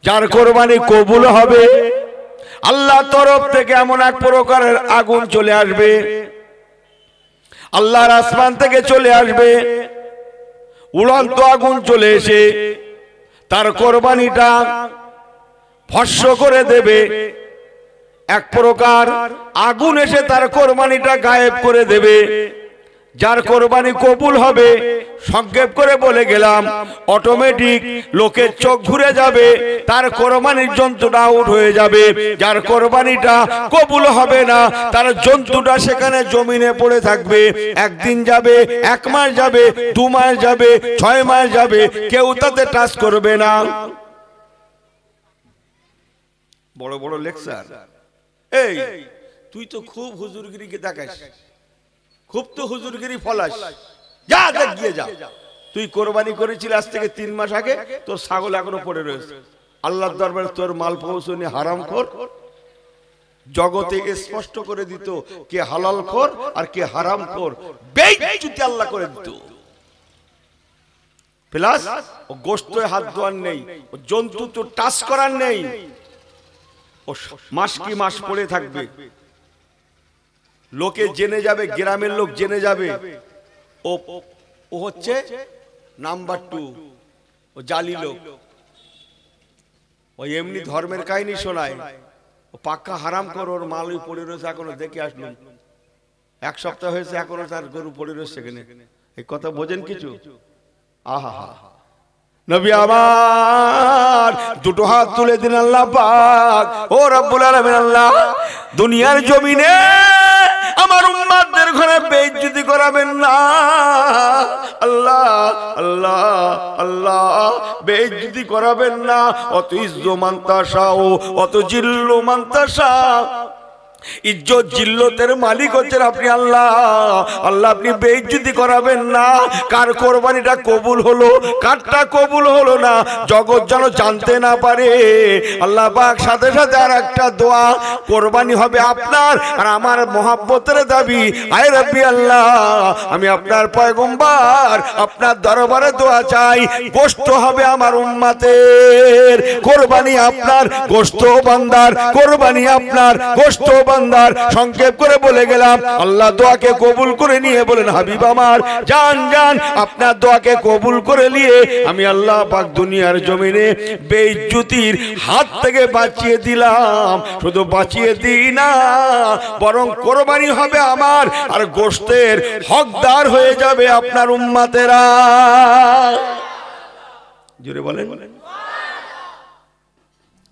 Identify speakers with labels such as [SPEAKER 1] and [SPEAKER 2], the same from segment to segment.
[SPEAKER 1] যার কোরবানি কবুল হবে আল্লাহর তরফ থেকে এমন এক প্রকারের আগুন চলে আসবে, আল্লাহর আসমান থেকে চলে আসবে উড়ন্ত আগুন চলে এসে তার কোরবানিটা ভস্ম করে দেবে। এক প্রকার আগুন এসে তার কোরবানিটা গায়েব করে দেবে। যার কোরবানি কবুল হবে সংক্ষেপ করে বলে গেলাম অটোমেটিক লোকের চোখ ঘুরে যাবে, তার কোরবানির জন্তুটা আউট হয়ে যাবে। যার কোরবানিটা কবুল হবে না তার জন্তুটা সেখানে জমিনে পড়ে থাকবে। একদিন যাবে, 1 মাস যাবে, 2 মাস যাবে, 6 মাস যাবে, কেউ তাতে টাচ করবে না। বড় বড় লেকচার। এই তুই তো খুব হুজুরগিরিকে দেখাস, খুব তো হুজুরগিরি ফলাস, যা দেখ গিয়ে যা। তুই কোরবানি করেছিস আজ থেকে 3 মাস আগে, তোর ছাগল এখনো পড়ে রয়েছে। আল্লাহর দরবারে তোর মাল পৌঁছনি হারামখোর। জগতে স্পষ্ট করে দিত কে হালালখোর আর কে হারামখোর, বেইজ্জতি আল্লাহ করে দিত। প্লাস ও গোশতে হাত ধোয়ার নেই, ও জন্তু তো টাচ করার নেই, ও মাস কি মাস পড়ে থাকবে। লোকে জেনে যাবে, গ্রামের লোক জেনে যাবে ও হচ্ছে নাম্বার 2, ও জালি লোক। ও এমনি ধর্মের কাহিনী শোনায়, ও পাক্কা হারাম কর। ওর মালই পড়ে রয়েছে, এখনো দেখে আসলাম 1 সপ্তাহ হয়েছে, এখনো তার গরু পড়ে রয়েছে সেখানে। এই কথা বোঝেন কিছু? আহা হা। নবী আমার দুটো হাত তুলে দিন আল্লাহ পাক, ও রব্বুল আলামিন আল্লাহ দুনিয়ার জমিনে আমার উম্মতদের ঘরে বেইজ্জতি করাবেন না আল্লাহ, আল্লাহ আল্লাহ বেইজ্জতি করাবেন না। অত ইজ্জু মান তাশাও অত জিল্লু মান তাশা। ইজ্জত জিল্লতের মালিক হচ্ছেন আপনি আল্লাহ। আল্লাহ আপনি বেইজ্জতি করাবেন না। কার কোরবানিটা কবুল হলো, কারটা কবুল হলো না, জগৎ যেন জানতে না পারে। আল্লাহ পাক সাথে সাথে আর একটা দোয়া, কোরবানি হবে আপনার আর আমার মহাব্বতের দাবি। আয় রব্বি আল্লাহ, আমি আপনার পয়গম্বর আপনার দরবারে দোয়া চাই, গোশত হবে আমার উম্মতের, কোরবানি আপনার, গোশত বান্দার, কোরবানি আপনার, গোশত বান্দার। সংক্ষেপ করে বলে গেলাম আল্লাহ দোয়াকে কবুল করে নিয়ে বলেন হাবিব আমার জান জান আপনার দোয়াকে কবুল করে নিয়ে আমি আল্লাহ পাক দুনিয়ার জমিনে বেইজ্জতির হাত থেকে বাঁচিয়ে দিলাম। শুধু বাঁচিয়ে দিই না, বরং কোরবানি হবে আমার আর গোশতের হকদার হয়ে যাবে আপনার উম্মতেরা। জোরে বলেন।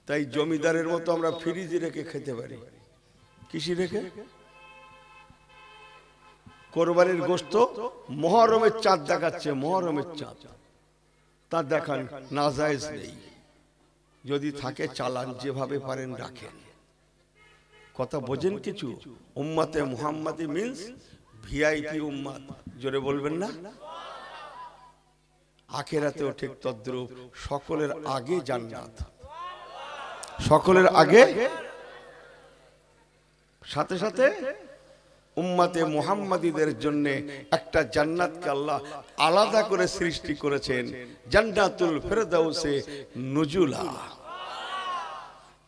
[SPEAKER 1] তাই জমিদারের মতো আমরা ফ্রিজে রেখে খেতে পারি। কিসি রেখে? কোরবানির গোশত মুহররমের চাঁদ দেখাচ্ছে, মুহররমের চাঁদ, তা দেখান নাজায়েজ নেই। যদি থাকে চালান, যেভাবে পারেন রাখেন। কথা বোঝেন কিছু? উম্মতে মুহাম্মাদি মিন্স ভিআইপি উম্মত। জোরে বলবেন না? আখিরাতেও ঠিক তদ্রূপ, সকলের আগে জান্নাত, সকলের আগে। সাথে সাথে উম্মতে মুহাম্মাদীদের জন্য একটা জান্নাতকে আল্লাহ আলাদা করে সৃষ্টি করেছেন, জান্নাতুল ফেরদাউসে নুজুলা।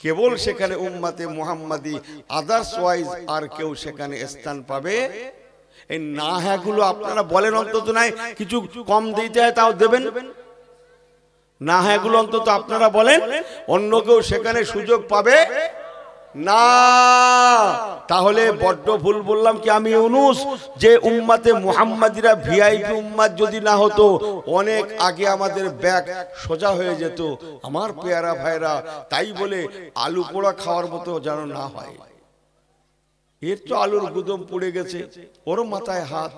[SPEAKER 1] কেবল সেখানে উম্মতে মুহাম্মাদী, আদার্স ওয়াইজ আর কেউ সেখানে স্থান পাবে। এই না হ্যাঁ গুলো আপনারা বলেন, অন্তত নাই কিছু কম দিতে হয় তাও দেবেন না। হ্যাঁ গুলো অন্তত আপনারা বলেন, অন্য কেউ সেখানে সুযোগ পাবে না। তাহলে বড্ড ভুল বললাম কি আমি ইউনুস? যে উম্মতে মুহাম্মাদিরা ভিআইপি উম্মত যদি না হতো, অনেক আগে আমাদের ব্যাগ সোজা হয়ে যেত আমার পেয়ারা ভাইরা। তাই বলে আলু পোড়া খাওয়ার মতো যেন না হয়। এর তো আলুর গুদম পড়ে গেছে, ওর মাথায় হাত।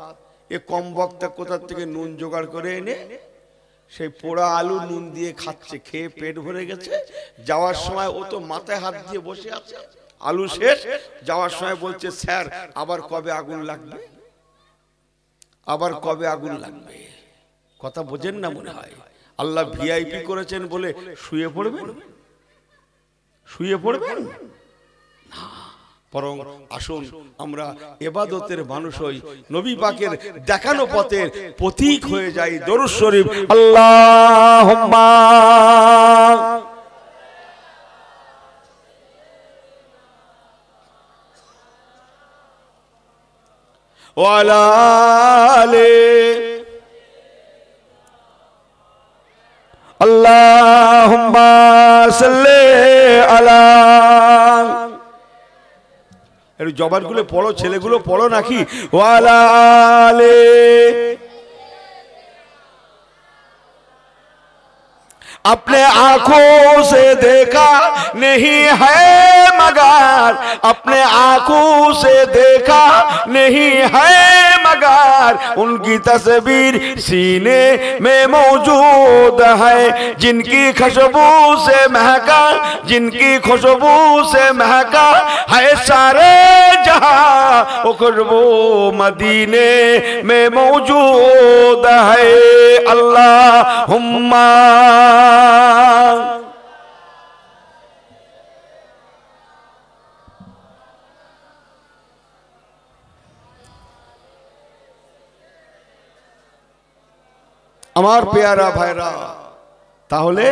[SPEAKER 1] এ কম বক্তা কোথা থেকে নুন জোগাড় করে এনে সেই পোড়া আলু নুন দিয়ে খাচ্ছে, খেয়ে পেট ভরে গেছে। যাওয়ার সময় ও তো মাথায় হাত দিয়ে বসে আছে, আলু শেষ। যাওয়ার সময় বলছে স্যার আবার কবে আগুন লাগবে, আবার কবে আগুন লাগবে। কথা বোঝেন না মনে হয়? আল্লাহ ভিআইপি করেছেন বলে শুয়ে পড়বেন? শুয়ে পড়বেন না, বরং আসুন আমরা ইবাদতের মানুষ হই, নবী পাকের দেখানো পথের প্রতীক হয়ে যাই। দরুদ শরীফ আল্লাহুম্মা ওয়া আলা আলি আল্লাহুম্মা সাল্লি আলা। একটু জবানগুলো পড়ো, ছেলেগুলো পড়ো নাকি। ওয়া আলা আলি अपने आंखों से देखा नहीं है मगर, अपने आंखों से देखा नहीं है मगर, उनकी तस्वीर सीने में मौजूद है। जिनकी खुशबू से महका, जिनकी खुशबू से महका है सारे जहां, वो खुशबू मदीने में मौजूद है। अल्लाहुम्मा আমার পেয়ারা ভাইরা, তাহলে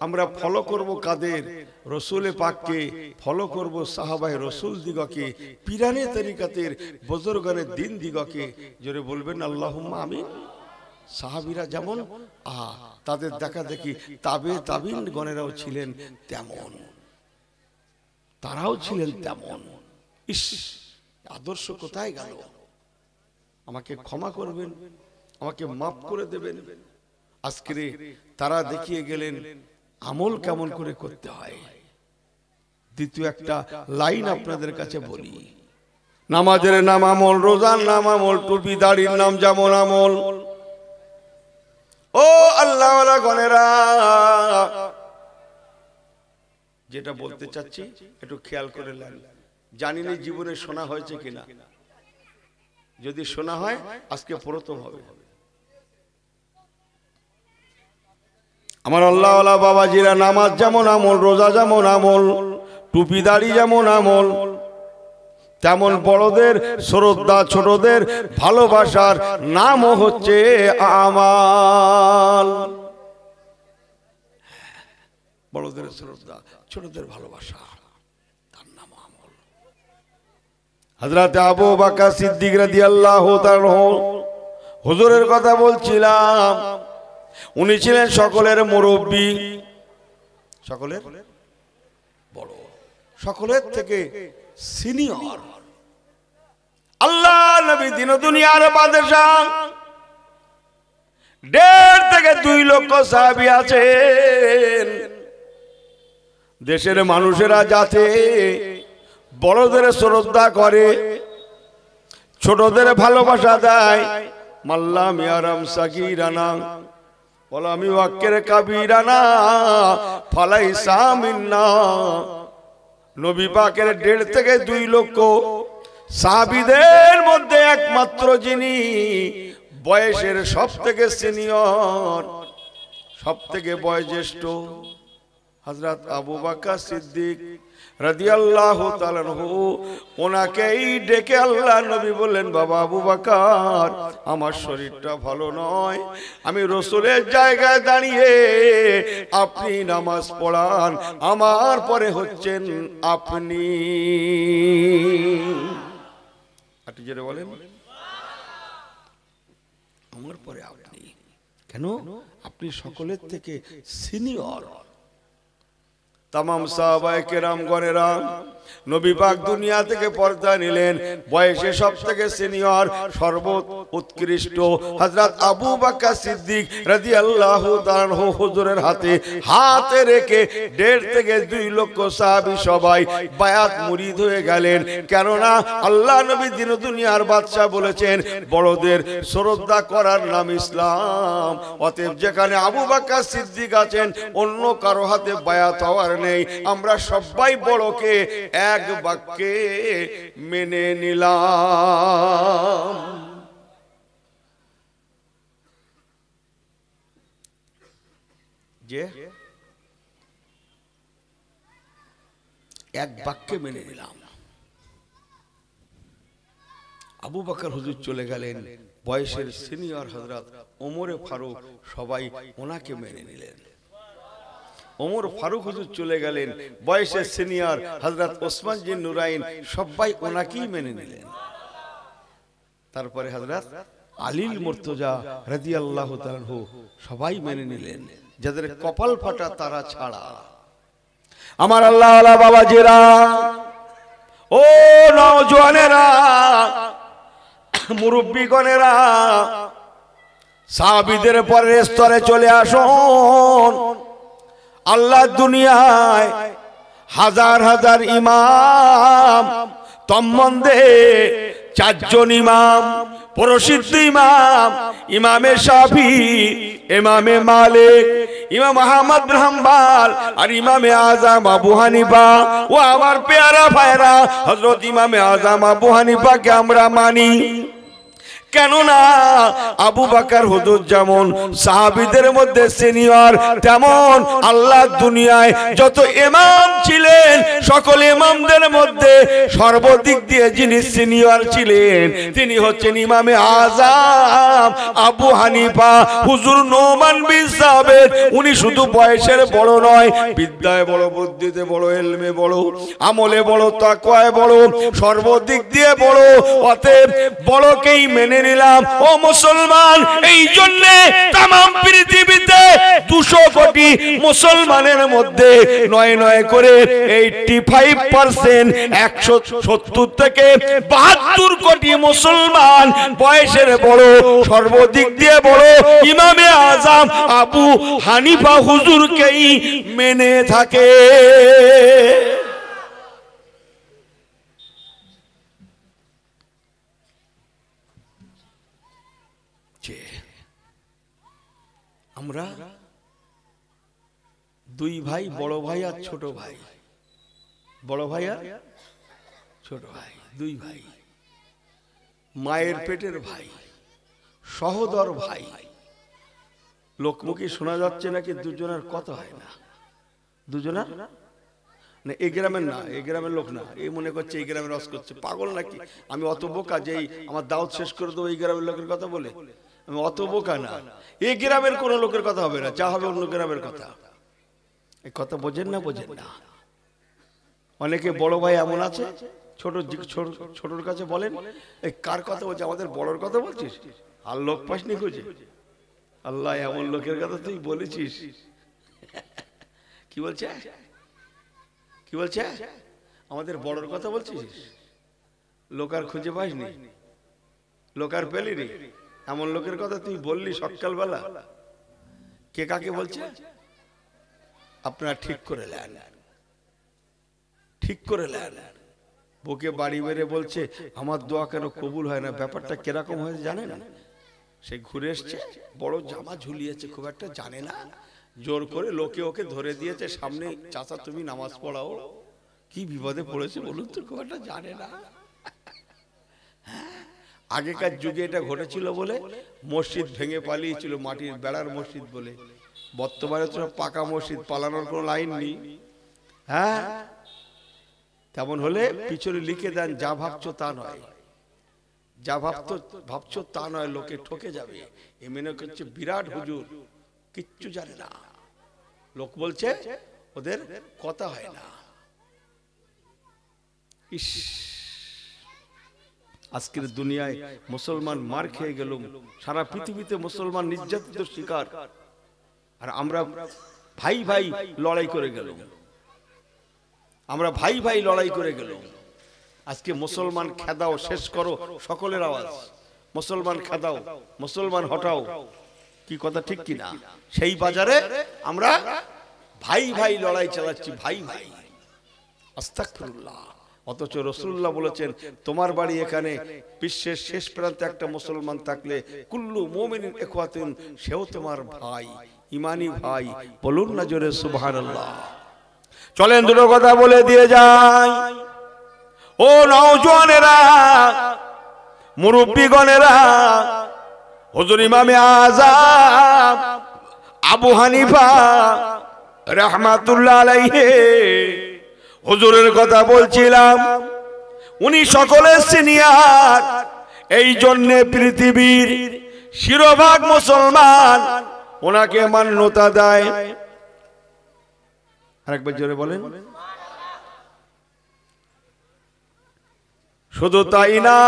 [SPEAKER 1] আমরা ফলো করব কাদের? রসুলে পাককে ফলো করব, সাহাবায়ে রসুল দিগকে, পিরানে তরিকাতের বুজুর্গানে দিন দিগকে। জোরে বলবেন আল্লাহুম্মা আমিন। সাহাবীরা যেমন তাদের দেখা দেখি তাবে তাবিন গণেরাও ছিলেন তেমন, তারাও ছিলেন তেমন। ইস, আদর্শ কোথায় গেল? আমাকে ক্ষমা করবেন, আমাকে মাফ করে দেবেন। আজকে তারা দেখিয়ে গেলেন আমল কেমন করে করতে হয়। দ্বিতীয় একটা লাইন আপনাদের কাছে বলি, নামাজের নাম আমল, রোজার নাম আমল, টুপি দাড়ির নাম যেমন আমল। ও আল্লাহ ওয়ালা গণেরা, যেটা বলতে চাচ্ছি একটু খেয়াল করে নেন। জানি না জীবনে শোনা হয়েছে কিনা, যদি শোনা হয় আজকে প্রথম হবে। আমার আল্লাহ ওয়ালা বাবাজিরা, নামাজ যেমন আমল, রোজা যেমন আমল, টুপি দাড়ি যেমন আমল, তেমন বড়দের শ্রদ্ধা, ছোটদের ভালোবাসার নামও হচ্ছে আমাল। বড়দের শ্রদ্ধা, ছোটদের ভালোবাসা, তার নাম আমল। হযরত আবু বকর সিদ্দিক রাদিয়াল্লাহু তাআলা হুজুরের কথা বলছিলাম। উনি ছিলেন সকলের মুরব্বী, সকলের বড়, সকলের থেকে সিনিয়র। আল্লাহ নবী দিন দুনিয়ার বাদশাহ। 1.5 থেকে 2 লক্ষ সাহাবী আছেন। দেশের মানুষেরা যাতে বড়দের শ্রদ্ধা করে, ছোটদের ভালোবাসা দেয়। মাল্লাম ইয়ারাম সাগীরানা ওয়ালাম ইউক্কির কাবীরানা ফালাইসা মিন্না। নবী পাকের 1.5 থেকে 2 লক্ষ সাহাবীদের মধ্যে একমাত্র যিনি বয়সের সব থেকে সিনিয়র, সব থেকে বয়োজ্যেষ্ঠ, হযরত আবু বকর সিদ্দিক রাদিয়াল্লাহু তাআলা আনহু। ওনাকেই ডেকে আল্লাহ নবী বললেন, বাবা আবু বকর, আমার শরীরটা ভালো নয়, আমি রাসূলের জায়গায় দাঁড়িয়ে আপনি নামাজ পড়ান, আমার পরে হচ্ছেন আপনি। আপনি যেটা বলেন, আমার পরে আপনি। কেন? আপনি সকলের থেকে সিনিয়র। तमाम साहबाए केराम गणेरा नबी पाक दुनिया থেকে পর্দা নিলেন বয়সে সবথেকে সিনিয়র সর্বোচ্চ উৎকৃষ্ট হযরত আবু বকর সিদ্দিক রাদিয়াল্লাহু তাআলা হুজুরের হাতে হাত রেখে 1.5 থেকে 2 লক্ষ সাহাবী সবাই বায়াত মুরিদ হয়ে গেলেন। কেন না আল্লাহ নবী দিন দুনিয়ার বাদশা বলেছেন বড়দের শ্রদ্ধা করার নাম ইসলাম। অতএব যেখানে আবু বকর সিদ্দিক আছেন অন্য কারো হাতে বায়াত হওয়ার নেই। আমরা সবাই বড়কে এক বাক্যে মেনে নিলাম। যে এক বাক্যে মেনে নিলাম। আবু বকর হুজুর চলে গেলেন, বয়সের সিনিয়র হযরত ওমরে ফারুক সবাই ওনাকে মেনে নিলেন। ওমর ফারুক হুজুর চলে গেলেন, বয়সের সিনিয়র হযরত ওসমান জিন নুরাইন সবাই ওনাকেই মেনে নিলেন। তারপরে হযরত আলীল মুর্তজা রাদিয়াল্লাহু তাআলা সবাই মেনে নিলেন, যাদের কপাল ফাটা তারা ছাড়া। আমার আল্লাহ ওয়ালা বাবাজিরা, ও নওজওয়ানেরা, মুরব্বিগণেরা, সাহাবীদের পরের স্তরে চলে আসুন। আল্লাহ দুনিয়ায় হাজার হাজার ইমাম, তন্মধ্যে চারজন ইমাম, প্রসিদ্ধ ইমাম, ইমামে শাফি, ইমামে মালিক, ইমাম আহমদ বিন হাম্বল আর ইমামে আজম আবু হানিফা। ও আমার পেয়ারা ভাইরা, হযরত ইমামে আজম আবু হানিফাকে আমরা মানি। কেননা আবু বকর হুজুর যেমন সাহাবীদের মধ্যে সিনিয়র, তেমন আল্লাহ দুনিয়ায় যত ইমাম ছিলেন সকল ইমামদের মধ্যে সর্বদিক দিয়ে যিনি সিনিয়র ছিলেন তিনি হচ্ছেন ইমামে আজম আবু হানিফা হুজুর নোমান বিন সাবিত। উনি শুধু বয়সের বড় নয়, বিদ্যায় বড়, বুদ্ধিতে বড়, ইলমে বড়, আমলে বড়, তাকওয়ায় বড়, সর্বদিক দিয়ে বড়। অতএব বড়কেই মেনে নিলাম। ও মুসলমান, এই জন্য তাম পৃথিবীতে 200 কোটি মুসলমানের মধ্যে 9 করে 85%, 170 থেকে 72 কোটি মুসলমান বয়সের বড়, সর্বদিক দিয়ে বড় ইমামে আজম আবু হানিফা হুজুরকেই মেনে থাকে। আমরা 2 ভাই, বড় ভাই আর ছোট ভাই, বড় ভাই আর ছোট ভাই, 2 ভাই, মায়ের পেটের ভাই, সহোদর ভাই। লোকমুখে শোনা যাচ্ছে নাকি দুজনের কথা হয় না, দুজনা না, এই গ্রামের না, এই গ্রামের লোক না, এই মনে করছে এই গ্রামের রস করছে, পাগল নাকি? আমি অত বোকা যে আমার দাওয়াত শেষ করে দেবো এই গ্রামের লোকের কথা বলে? আমি অত বোকা না। এই গ্রামের কোন লোকের কথা হবে না, যা হবে অন্য গ্রামের কথা। এই কথা বোঝেন না, বোঝেন না? অনেকে বড় ভাই এমন আছে, ছোটর কাছে বলেন এই কার কথা বলছে, আমাদের বড়র কথা বলছিস? আর লোক পাসনি খুঁজে? আল্লাহ, এমন লোকের কথা তুই বলেছিস। কি বলছে, কি বলছে? আমাদের বড়র কথা বলছিস? লোক আর খুঁজে পাসনি, লোক আর পেলি নি, এমন লোকের কথা তুই বললি সকালবেলা। কে কাকে বলছে? আপনারা ঠিক করে নেন, ঠিক করে নেন। বুকে বাড়ি বেড়ে বলছে আমার দোয়া কেন কবুল হয় না। ব্যাপারটা কিরকম হয়েছে জানেন? সে ঘুরে এসছে, বড় জামা ঝুলিয়েছে, খুব একটা জানে না, জোর করে লোকে ওকে ধরে দিয়েছে সামনে, চাচা তুমি নামাজ পড়াও। কি বিপদে পড়েছে বলুন তো, খুব একটা জানে না। আগেকার যুগে এটা ঘটেছিল বলে মসজিদ ভেঙে পালিয়েছিল, মাটির বেড়ার মসজিদ বলে। বর্তমানে তো পাকা মসজিদ, পালানোর কোনো লাইন নেই। হ্যাঁ, তেমন হলে পিছনে লিখে দেন যা ভাবছো তা নয়, যা ভাবছো তা নয়, লোকে ঠকে যাবে। এ মনে করছে বিরাট হুজুর, কিচ্ছু জানে না। লোক বলছে ওদের কথা হয় না। ইস, আজকের দুনিয়ায় মুসলমান মার খেয়ে গেল, সারা পৃথিবীতে মুসলমান নির্যাতিত শিকার, আর আমরা ভাই ভাই লড়াই করে গেল, আমরা ভাই ভাই লড়াই করে গেল। আজকে মুসলমান খেদাও, শেষ করো, সকলের আওয়াজ, মুসলমান খেদাও, মুসলমান হটাও। কি কথা ঠিক কিনা? সেই বাজারে আমরা ভাই ভাই লড়াই চালাচ্ছি, ভাই ভাই। আস্তাগফিরুল্লাহ। অথচ রাসূলুল্লাহ বলেছেন তোমার বাড়ি এখানে, বিশ্বের শেষ প্রান্তে একটা মুসলমান থাকলে কুল্লু মুমিনিন ইখওয়াতুন, সেও তোমার ভাই, ইমানি ভাই। বলুন না জোরে সুবহানাল্লাহ। চলেন দুটো কথা বলে দিয়ে যাই। ও নওজওয়ানেরা, মুরব্বিগণেরা, হুজুর ইমামে আযম আবু হানিফা রাহমাতুল্লাহ আলাইহি হুজুরের কথা বলছিলাম। উনি সকলের সিনিয়র, এই জন্য পৃথিবীর শিরোভাগ মুসলমান ওনাকে মান্যতা দেয়। আরেকবার জোরে বলেন। শুধু তাই না,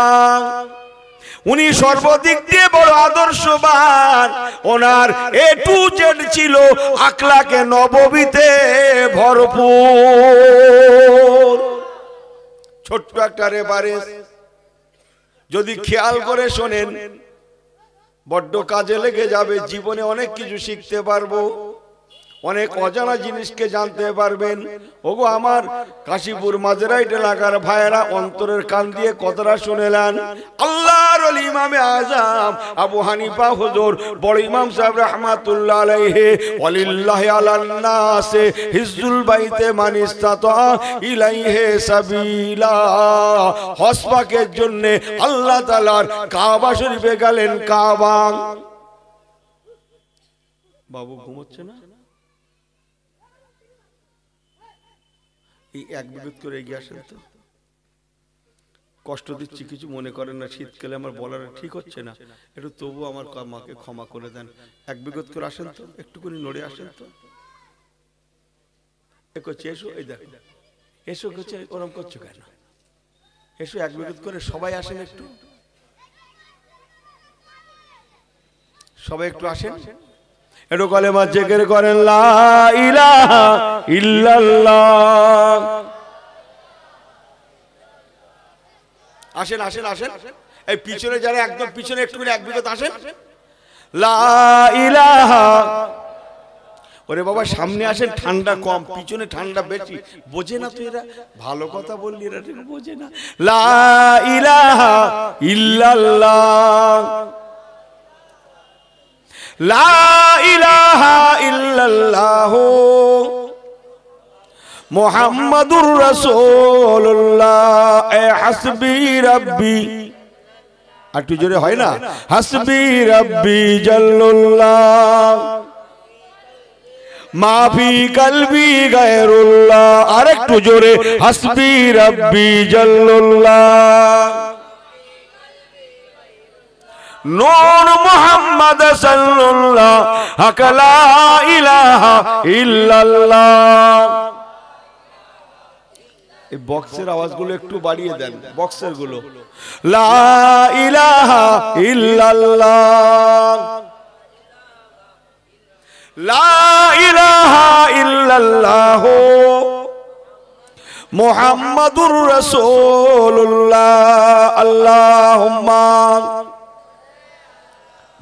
[SPEAKER 1] উনি সর্বদিক দিয়ে বড় আদর্শবান। ওনার এ টু জেড ছিল আখলাকে নববীতে ভরপুর। ছোট্ট একটা রেফারেন্স যদি খেয়াল করে শোনেন বড্ড কাজে লেগে যাবে। জীবনে অনেক কিছু শিখতে পারবো, অনেক অজানা জিনিসকে জানতে পারবেন। ওগো আমার কাশীপুর মাঝরাইট এলাকার ভাইয়েরা, অন্তরের কান দিয়ে কথাটা শুনেলেন। আল্লাহর ওলি ইমামে আযম আবু হানিফা হুজুর বড় ইমাম সাহেব রাহমাতুল্লাহ আলাইহি, ওয়ালিল্লাহি আলান নাসে হিজ্জুল বাইতে মান ইসতাতা ইলাইহি সাবিলা, হজ পাকের জন্য আল্লাহ তাআলার কাবা শরীফে গেলেন। কাবা বাবু ঘুমোচ্ছে না? এই এক বিগত করে এগিয়ে আসেন তো। কষ্ট দিচ্ছি কিছু মনে করেন না, শীতকালে আমার বলার ঠিক হচ্ছে না, একটু তবু আমার মাকে ক্ষমা করে দেন। এক বিগত করে আসেন তো, একটুখানি নড়ে আসেন তো। এ করছে এসো, এই দেখো এসো, করছে ওরম করছো কেন? এসো এক বিগত করে সবাই আসেন, একটু সবাই একটু আসেন, একটু কলেমা জিকির করেন, লা ইলাহা ইল্লাল্লাহ। আসেন আসেন আসেন, এই পিছনে যারা একদম পিছনে একটু এক বিগত আসেন, লা ইলাহা। ওরে বাবা সামনে আসেন, ঠান্ডা কম, পিছনে ঠান্ডা বেশি। বোঝে না তো এরা, ভালো কথা বললি এরা ঠিক বোঝে না। লা ইলাহা ইল্লাল্লাহ, লা ইলাহা ইল্লাল্লাহ মুহাম্মাদুর রাসূলুল্লাহ। এ হাসবি রাব্বি, একটু জোরে হয় না? হাসবি রাব্বি জাল্লাল্লাহ মা ফি কলবি গায়রুল্লাহ। আরেকটু জোরে, হাসবি রাব্বি জাল্লাল্লাহ নূর মুহাম্মদ সাল্লাল্লাহু লা ইলাহা ইল্লাল্লাহ। এই বক্সের আওয়াজগুলো একটু বাড়িয়ে দেন, বক্সের গুলো। লা ইলাহা ইল্লাল্লাহ, লা ইলাহা ইল্লাল্লাহ মুহাম্মাদুর রাসূলুল্লাহ। আল্লাহুম্মা,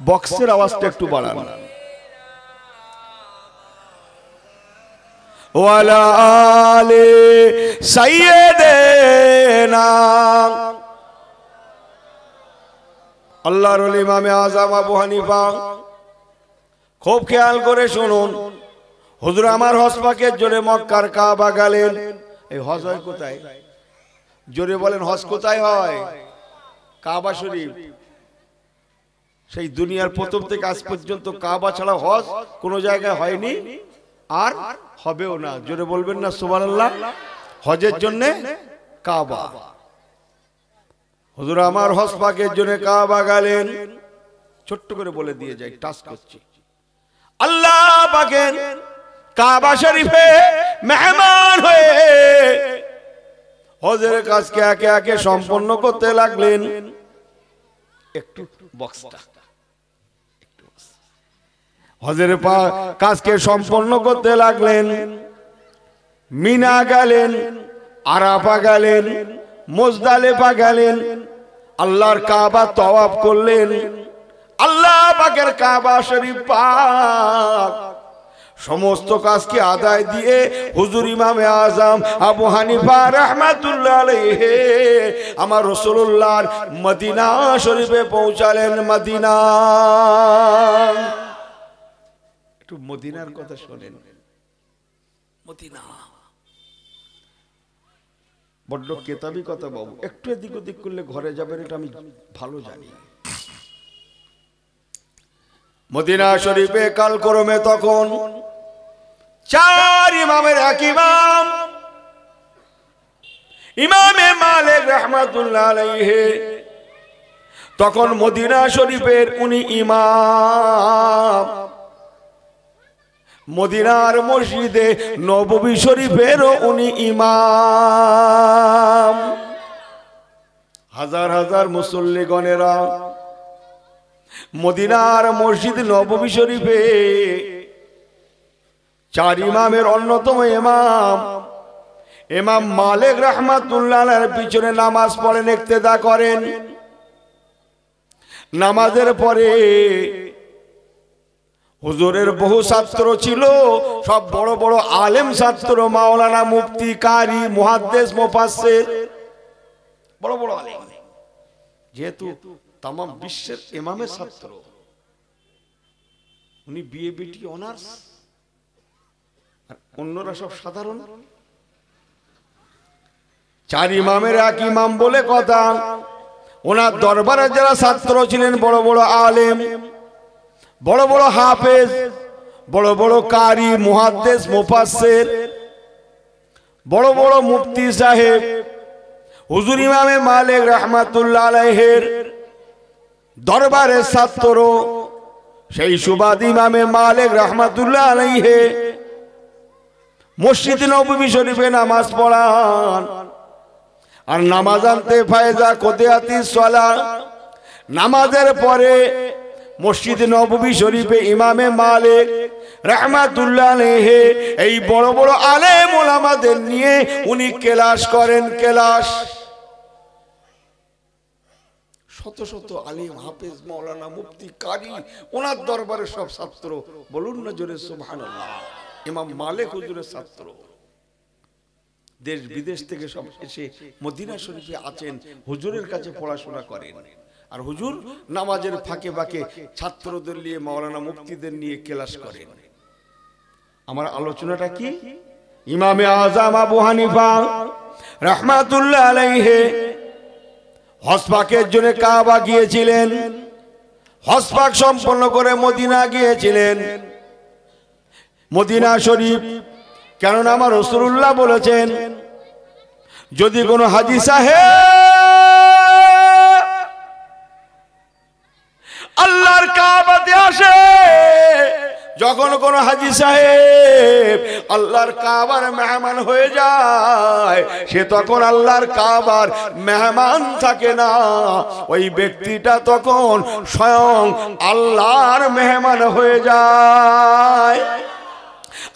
[SPEAKER 1] বক্সের আওয়াজটা একটু বাড়ান। ওয়ালা আলে সাইয়্যিদিনা। আল্লাহর ওলি ইমামে আযম আবু হানিফা, খুব খেয়াল করে শুনুন। হুজুর আমার হজ পাকের জন্য মক্কার কাবা গেলেন। এই হজ হয় কোথায়? জোরে বলেন, হজ কোথায় হয়? কাবা শরীফ। সেই দুনিয়ার প্রথম থেকে আজ পর্যন্ত কাবা ছাড়া হজ কোন জায়গায় হয়নি, আর হবেও না। জোরে বলবেন না সুবহানাল্লাহ? হজের জন্য কাবা। হুজুর আমার হজ পাকের জন্য কাবা গেলেন। ছোট্ট করে বলে দিয়ে যাই, টাচ করছি। আল্লাহ পাকের কাবা শরীফে মেহমান হয়ে হজের কাজকে একে একে সম্পন্ন করতে লাগলেন। একটু বক্সটা, হজের কাজকে সম্পন্ন করতে লাগলেন। মিনা গেলেন, আরাফা গেলেন, মুজদালিফা গেলেন, আল্লাহর কাবা তওয়াফ করলেন। আল্লাহ পাকের কাবা শরীফ পাক সমস্ত কাজকে আদায় দিয়ে হুজুর ইমামে আযম আবু হানিফা রাহমাতুল্লাহ আলাইহি আমার রাসূলুল্লাহর মদিনা শরীফে পৌঁছালেন। মদিনা, একটু মদিনার কথা শোনেন। মদিনা বড্ড কেতাবি কথা বাবু, একটু এদিক ওদিক করলে ঘরে যাবেন, এটা আমি ভালো জানি। মদিনা শরীফে কালক্রমে তখন চার ইমামের এক ইমাম, ইমামে মালিক রাহমাতুল্লাহ আলাইহি, তখন মদিনা শরীফের উনি ইমাম। মদিনার মসজিদে নববী শরীফেরও উনি ইমাম। হাজার হাজার মুসল্লিগণেরা মদিনার মসজিদ নববী শরীফে চার ইমামের অন্যতম ইমাম ইমাম মালিক রাহমাতুল্লাহ আলাইহির পিছনে নামাজ পড়েন, ইক্তেদা করেন। নামাজের পরে হুজুরের বহু ছাত্র ছিল, সব বড় বড় আলেম ছাত্র, মাওলানা, মুফতি, কারি, মুহাদ্দিস, মুফাসসির, বড় বড় আলেম। যেহেতু তাম বিশ্বের ইমামের ছাত্র, উনি বিএ বিটি অনার্স, আর অন্যরা সব সাধারণ। চার ইমামের এক ইমাম বলে কথা। ওনার দরবারে যারা ছাত্র ছিলেন, বড় বড় আলেম, বড় বড় হাফেজ, বড় বড় কারি, মুহাদ্দিস, মুফাসসির, বড় বড় মুফতি সাহেব, হুজুর ইমামে মালিক রাহমাতুল্লাহ আলাইহির দরবারের ছাত্র, সেই সুবাদ ইমামে মালিক রাহমাতুল্লাহ আলাইহি মসজিদ নববী শরীফে নামাজ পড়ান। আর নামাজ আনতে ফায়জা কোদিয়াতিস সালাহ, নামাজের পরে মসজিদ নববী শরীফে ইমামে মালিক রাহমাতুল্লাহ আলাইহি এই বড় বড় আলেম ওলামাদের নিয়ে উনি ক্লাস করেন। ক্লাস শত শত আলেম, হাফেজ, মাওলানা, মুফতি, কারি, ওনার দরবারে সব ছাত্র। বলুন না জোরে সুবহানাল্লাহ। ইমাম মালিক হুজুরের ছাত্র, দেশ বিদেশ থেকে সব এসে মদিনা শরীফে আছেন, হুজুরের কাছে পড়াশোনা করেন। আর হুজুর নামাজের ফাঁকে ফাঁকে ছাত্রদের নিয়ে, মাওলানা, মুফতিদের নিয়ে ক্লাস করেন। আমার আলোচনাটা কি? ইমামে আযম আবু হানিফা রাহমাতুল্লাহ আলাইহি হজ পাকের জন্য কাবা গিয়েছিলেন। হজ পাক সম্পন্ন করে মদিনা গিয়েছিলেন। মদিনা শরীফ, কেননা আমার রাসূলুল্লাহ বলেছেন, যদি কোনো হাজী সাহেব আল্লাহর কাবাতে আসে, যখন কোন হাজী সাহেব আল্লাহর কাবার মেহমান হয়ে যায়, সে তখন আল্লাহর কাবার মেহমান থাকে না, ওই ব্যক্তিটা তখন স্বয়ং আল্লাহর মেহমান হয়ে যায়।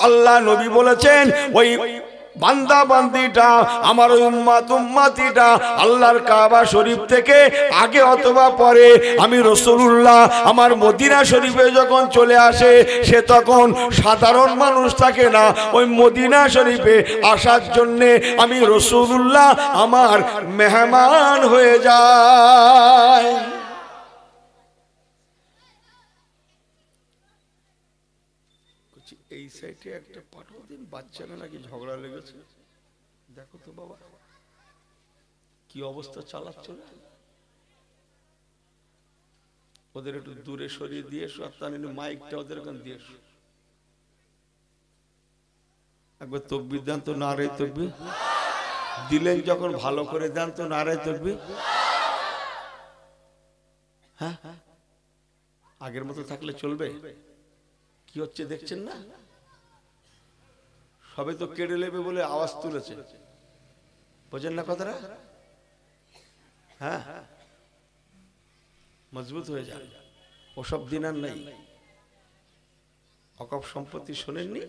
[SPEAKER 1] আল্লাহ নবী বলেছেন, ওই বান্দা বান্দিটা, আমার উম্মত উম্মতিটা আল্লাহর কাবা শরীফ থেকে আগে অথবা পরে আমি রাসূলুল্লাহ আমার মদিনা শরীফে যখন চলে আসে, সে তখন সাধারণ মানুষ থাকে না, ওই মদিনা শরীফে আসার জন্য আমি রাসূলুল্লাহ আমার মেহমান হয়ে যায়। এই সাইডে একটা পাঠাও দিন, বাচ্চারা নাকি ঝগড়া লেগেছে, দেখো তো বাবা কি অবস্থা চালাচ্ছে। ওদের একটু দূরে সরিয়ে দিয়ে এসো, আর তার মাইকটা ওদের ওখানে দিয়ে এসো। একবার তাকবীর দেন তো, নারে তাকবীর দিলেন যখন ভালো করে দেন তো, নারে তাকবীর। হ্যাঁ, আগের মতো থাকলে চলবে? কি হচ্ছে দেখছেন না? সবে তো কেড়ে নেবে বলে আওয়াজ তুলেছে, বোঝেন না কথাটা? হ্যাঁ, মজবুত হয়ে যান। ওসব দিন আর নাই। অকপ সম্পত্তি শোনেননি,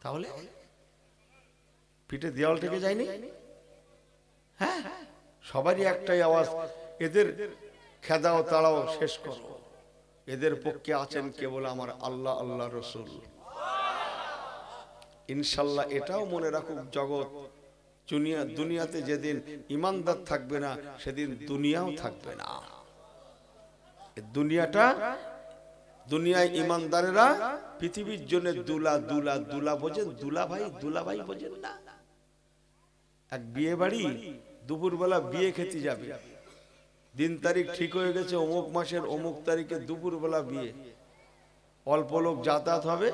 [SPEAKER 1] তাহলে পিঠে দেওয়াল থেকে যায়নি? হ্যাঁ, সবারই একটাই আওয়াজ, এদের খেদাও তাড়াও শেষ করো। এদের পক্ষে আছেন কেবল আমার আল্লাহ, আল্লাহ রসুল। ইনশাল্লাহ এটাও মনে রাখুক জগৎ, দুনিয়াতে যেদিন ইমানদার থাকবে না, সেদিন দুনিয়াও থাকবে না। দুনিয়ায় ইমানদারেরা পৃথিবীর জন্য দুলা দুলা দুলা বোঝেন, দুলা ভাই বোঝেন না? এক বিয়ে বাড়ি, দুপুরবেলা বিয়ে খেতে যাবে, দিন তারিখ ঠিক হয়ে গেছে, অমুক মাসের অমুক তারিখে দুপুরবেলা বিয়ে, অল্প লোক যাতায়াত হবে,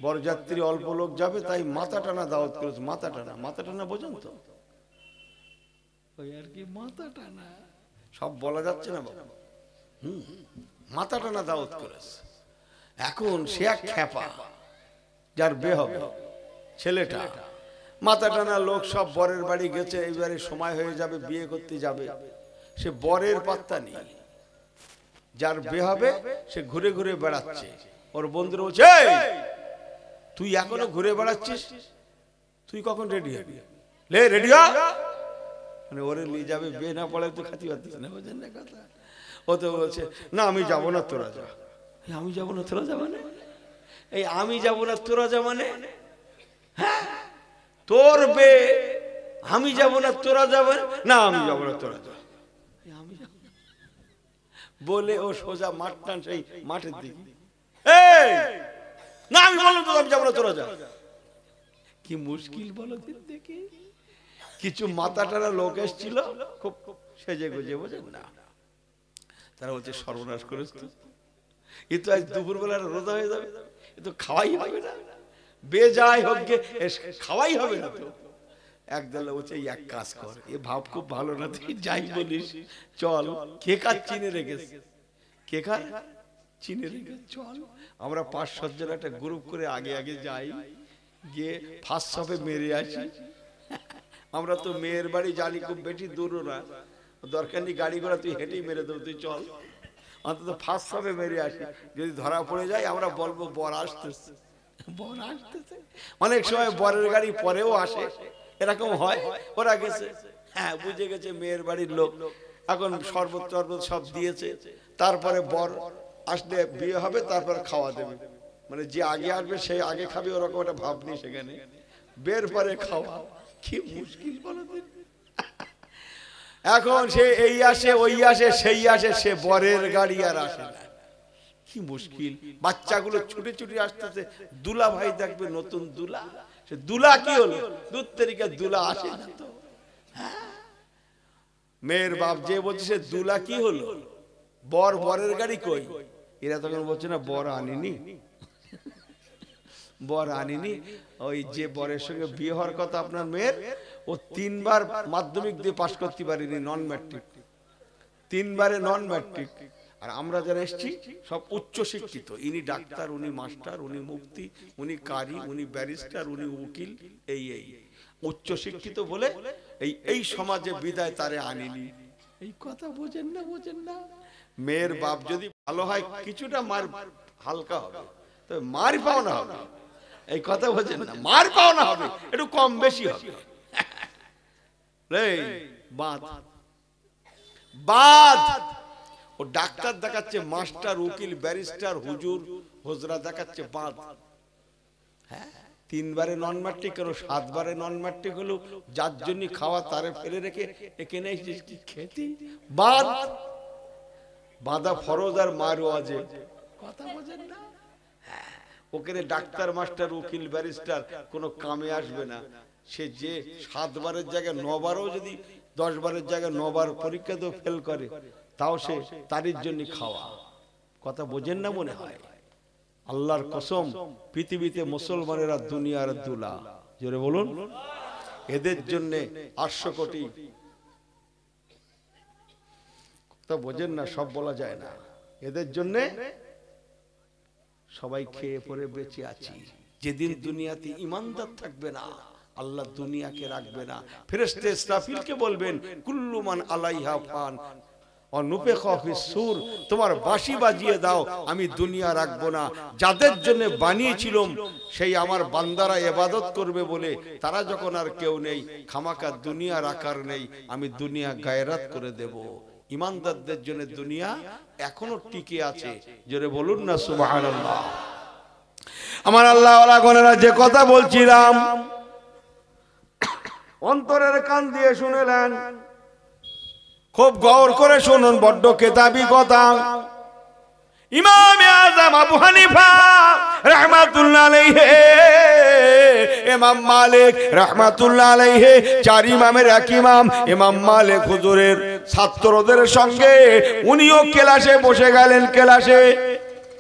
[SPEAKER 1] বরযাত্রী অল্প লোক যাবে, তাই মাথা টানা দাওয়াত করেছে। মাথা টানা বোঝেন তো? ওই আর কি মাথা টানা, সব বলা যাচ্ছে না বাবা। মাথা টানা দাওয়াত করেছে। এখন সে এক খ্যাপা, যার বিয়ে হবে ছেলেটা, মাথা টানা লোক সব বরের বাড়ি গেছে, এবারে সময় হয়ে যাবে, বিয়ে করতে যাবে, সে বরের পাত্তা নেই। যার বিয়ে হবে সে ঘুরে ঘুরে বেড়াচ্ছে, ওর বন্ধুরা বলছে এই তুই এখনো ঘুরে বেড়াচ্ছিস, তুই কখন রেডি হবি, লে রেডি হ, মানে ওরে নিয়ে যাবে, বিয়ে না পড়ায় তো খাতি পারতেছে না, বুঝেন না কথা। ও তো বলছে না আমি যাবো না তোরা যা, আমি যাবো না তোরা যা মানে, এই আমি যাবো না তোরা যা মানে, হ্যাঁ তোর বে আমি যাবো না তোরা যাবে না, আমি যাবো না তোরা যা, আমি যাবো বলে ও সোজা মাঠ টান সেই মাঠের দিকে, এই না আমি বললাম তো আমি যাবো না তোরা যা। কি মুশকিল বলো দেখি। কিছু মাথাটারা লোক এসেছিল খুব সেজে গুজে, বোঝেন না, তারা বলছে সর্বনাশ করেছ তো, এ তো আজ দুপুরবেলা রোজা হয়ে যাবে, এ তো খাওয়াই হবে না, বেজায় হোক গে খাওয়াই হবে না তো। একদল বলছে এক কাজ কর, এ ভাব খুব ভালো না, তুই যাই বলিস চল, কে কাজ চিনে রেখেছে, কে কাজ চিনে রেখে চল, আমরা 5-7 জন একটা গ্রুপ করে আগে আগে যাই, গিয়ে ফার্স্ট শপে মেরে আসি। আমরা তো মেয়ের বাড়ি জানি খুব বেশি দূরও না, দরকার নেই গাড়ি ঘোড়া, তুই হেঁটেই মেরে দেবো, তুই চল অন্তত ফার্স্ট শপে মেরে আসি, যদি ধরা পড়ে যায় আমরা বলবো বর আসতেছে, বর আসতেছে। অনেক সময় বরের গাড়ি পরেও আসে, এরকম হয়, ওরা গেছে, হ্যাঁ বুঝে গেছে মেয়ের বাড়ির লোক, এখন শরবত টরবত সব দিয়েছে, তারপরে বর আসলে বিয়ে হবে, তারপরে খাওয়া দেবে, মানে যে আগে আসবে সে আগে খাবে, ওরকম একটা ভাব নেই সেখানে, বের পরে খাওয়া, কি মুশকিল বলো। এখন সে এই আসে ওই আসে সেই আসে, সে বরের গাড়ি আর আসে না, কি মুশকিল। বাচ্চাগুলো ছুটে ছুটে আসতেছে, দুলা ভাই দেখবে নতুন দুলা, সে দুলা কি হলো, দূর থেকে দুলা আসে না তো, মেয়ের বাপ যে বলছে সে দুলা কি হলো, বর বরের গাড়ি কই, এরা তখন বলছে না বর আনিনি, বর আনিনি, ওই যে বরের সঙ্গে বিয়ে হওয়ার কথা আপনার মেয়ের, ও 3 বার মাধ্যমিক দিয়ে পাশ করতে পারিনি, নন ম্যাট্রিক, 3 বারে নন ম্যাট্রিক, আর আমরা যারা এসেছি সব উচ্চ শিক্ষিত, ইনি ডাক্তার, উনি মাস্টার, উনি মুফতি, উনি কারি, উনি ব্যারিস্টার, উনি উকিল, এই এই উচ্চ শিক্ষিত বলে এই সমাজে বিদায় তারে আনিনি, এই কথা বোঝেন না, বোঝেন না। মেয়ের বাপ যদি ভালো হয় কিছুটা মার হালকা হবে, তবে মার পাওনা হবে, এই কথা বোঝেন না, মার পাওনা হবে একটু কম বেশি হবে, বাদ বাদ। ও ডাক্তার দেখাচ্ছে, মাস্টার, উকিল, ব্যারিস্টার, হুজুর, হুজরা দেখাচ্ছে, বাদ। হ্যাঁ 3 বারে নন ম্যাট্রিক, আর 7 বারে নন ম্যাট্রিক হলো, যার জন্য খাওয়া তারে ফেলে রেখে এখানে খেতে, বাদ। বাঁধা ফরজ আর মার ওয়াজিব, কথা বোঝেন না। ওখানে ডাক্তার, মাস্টার, উকিল, ব্যারিস্টার কোনো কামে আসবে না, সে যে 7 বারের জায়গায় 9 বারও যদি 10 বারের জায়গায় 9 বার পরীক্ষা তো ফেল করে, তাও সে তারির জন্য খাওয়া, কথা বোঝেন না মনে হয়। আল্লাহর কসম, পৃথিবীতে মুসলমানেরা দুনিয়ার দুলা, জোরে বলুন, এদের জন্য 800 কোটি, কথা বোঝেন না, সব বলা যায় না, এদের জন্য সবাই খেয়ে পরে বেঁচে আছি। যেদিন দুনিয়াতে ইমানদার থাকবে না, আল্লাহ দুনিয়াকে রাখবে না। ফেরেশতা ইসরাফিলকে বলবেন কুল্লু মান আলাইহা ফান অনুফিখা ফিস সূর, তোমার বাঁশি বাজিয়ে দাও, আমি দুনিয়া রাখবো না। যাদের জন্য বানিয়েছিলাম সেই আমার বান্দারা ইবাদত করবে বলে, তারা যখন আর কেউ নেই, খামাকা দুনিয়া রাখার নেই, আমি দুনিয়া গায়রাত করে দেব। ইমানদারদের জন্য দুনিয়া এখনো টিকে আছে, জোরে বলুন না সুবহানাল্লাহ। আমার আল্লাহ ওয়ালা গণেরা, যে কথা বলছিলাম অন্তরের কান দিয়ে শুনেলেন, খুব গৌর করে শুনুন, বড্ড কেতাবি কথা। ইমাম আযম আবু হানিফা রাহমাতুল্লাহ আলাইহি, ইমাম মালিক রাহমাতুল্লাহ আলাইহি, 4 ইমামের এক ইমাম ইমাম মালিক হুজুরের ছাত্রদের সঙ্গে উনিও ক্লাসে বসে গেলেন, ক্লাসে,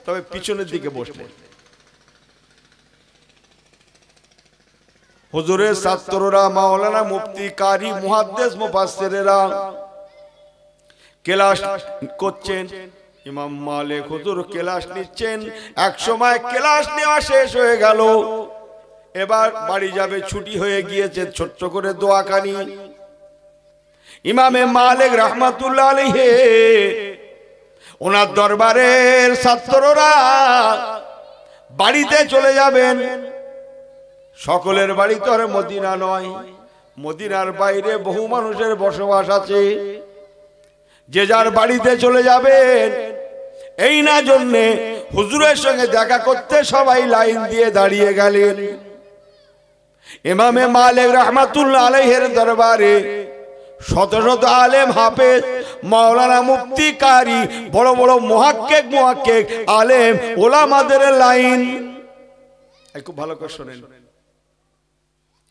[SPEAKER 1] তবে পিছনের দিকে বসলেন। হুজুরের ছাত্ররা মাওলানা, মুফতি, কারি, মুহাদ্দিস, মুফাসসিরেরা ক্লাস করছেন, ইমাম মালিক হুজুর ক্লাস নিচ্ছেন। এক সময় ক্লাস নেওয়া শেষ হয়ে গেল, এবার বাড়ি যাবে, ছুটি হয়ে গিয়েছে, ছোট্ট করে দোয়াখানি। ইমামে মালিক রাহমাতুল্লাহ আলাইহি ওনার দরবারের ছাত্ররা বাড়িতে চলে যাবেন। সকলের বাড়ি তো আর মদিনা নয়, মদিনার বাইরে বহু মানুষের বসবাস আছে। যে যার বাড়িতে চলে যাবেন। এই না জন্যে হুজুরের সঙ্গে দেখা করতে সবাই লাইন দিয়ে দাঁড়িয়ে গেলেন। ইমামে মালিক রাহমাতুল্লাহ আলাইহির দরবারে শত শত আলেম হাফেজ মাওলানা মুফতি কারি বড় বড় মুহাক্কিক আলেম ওলামাদের লাইন। খুব ভালো করে শুনেন।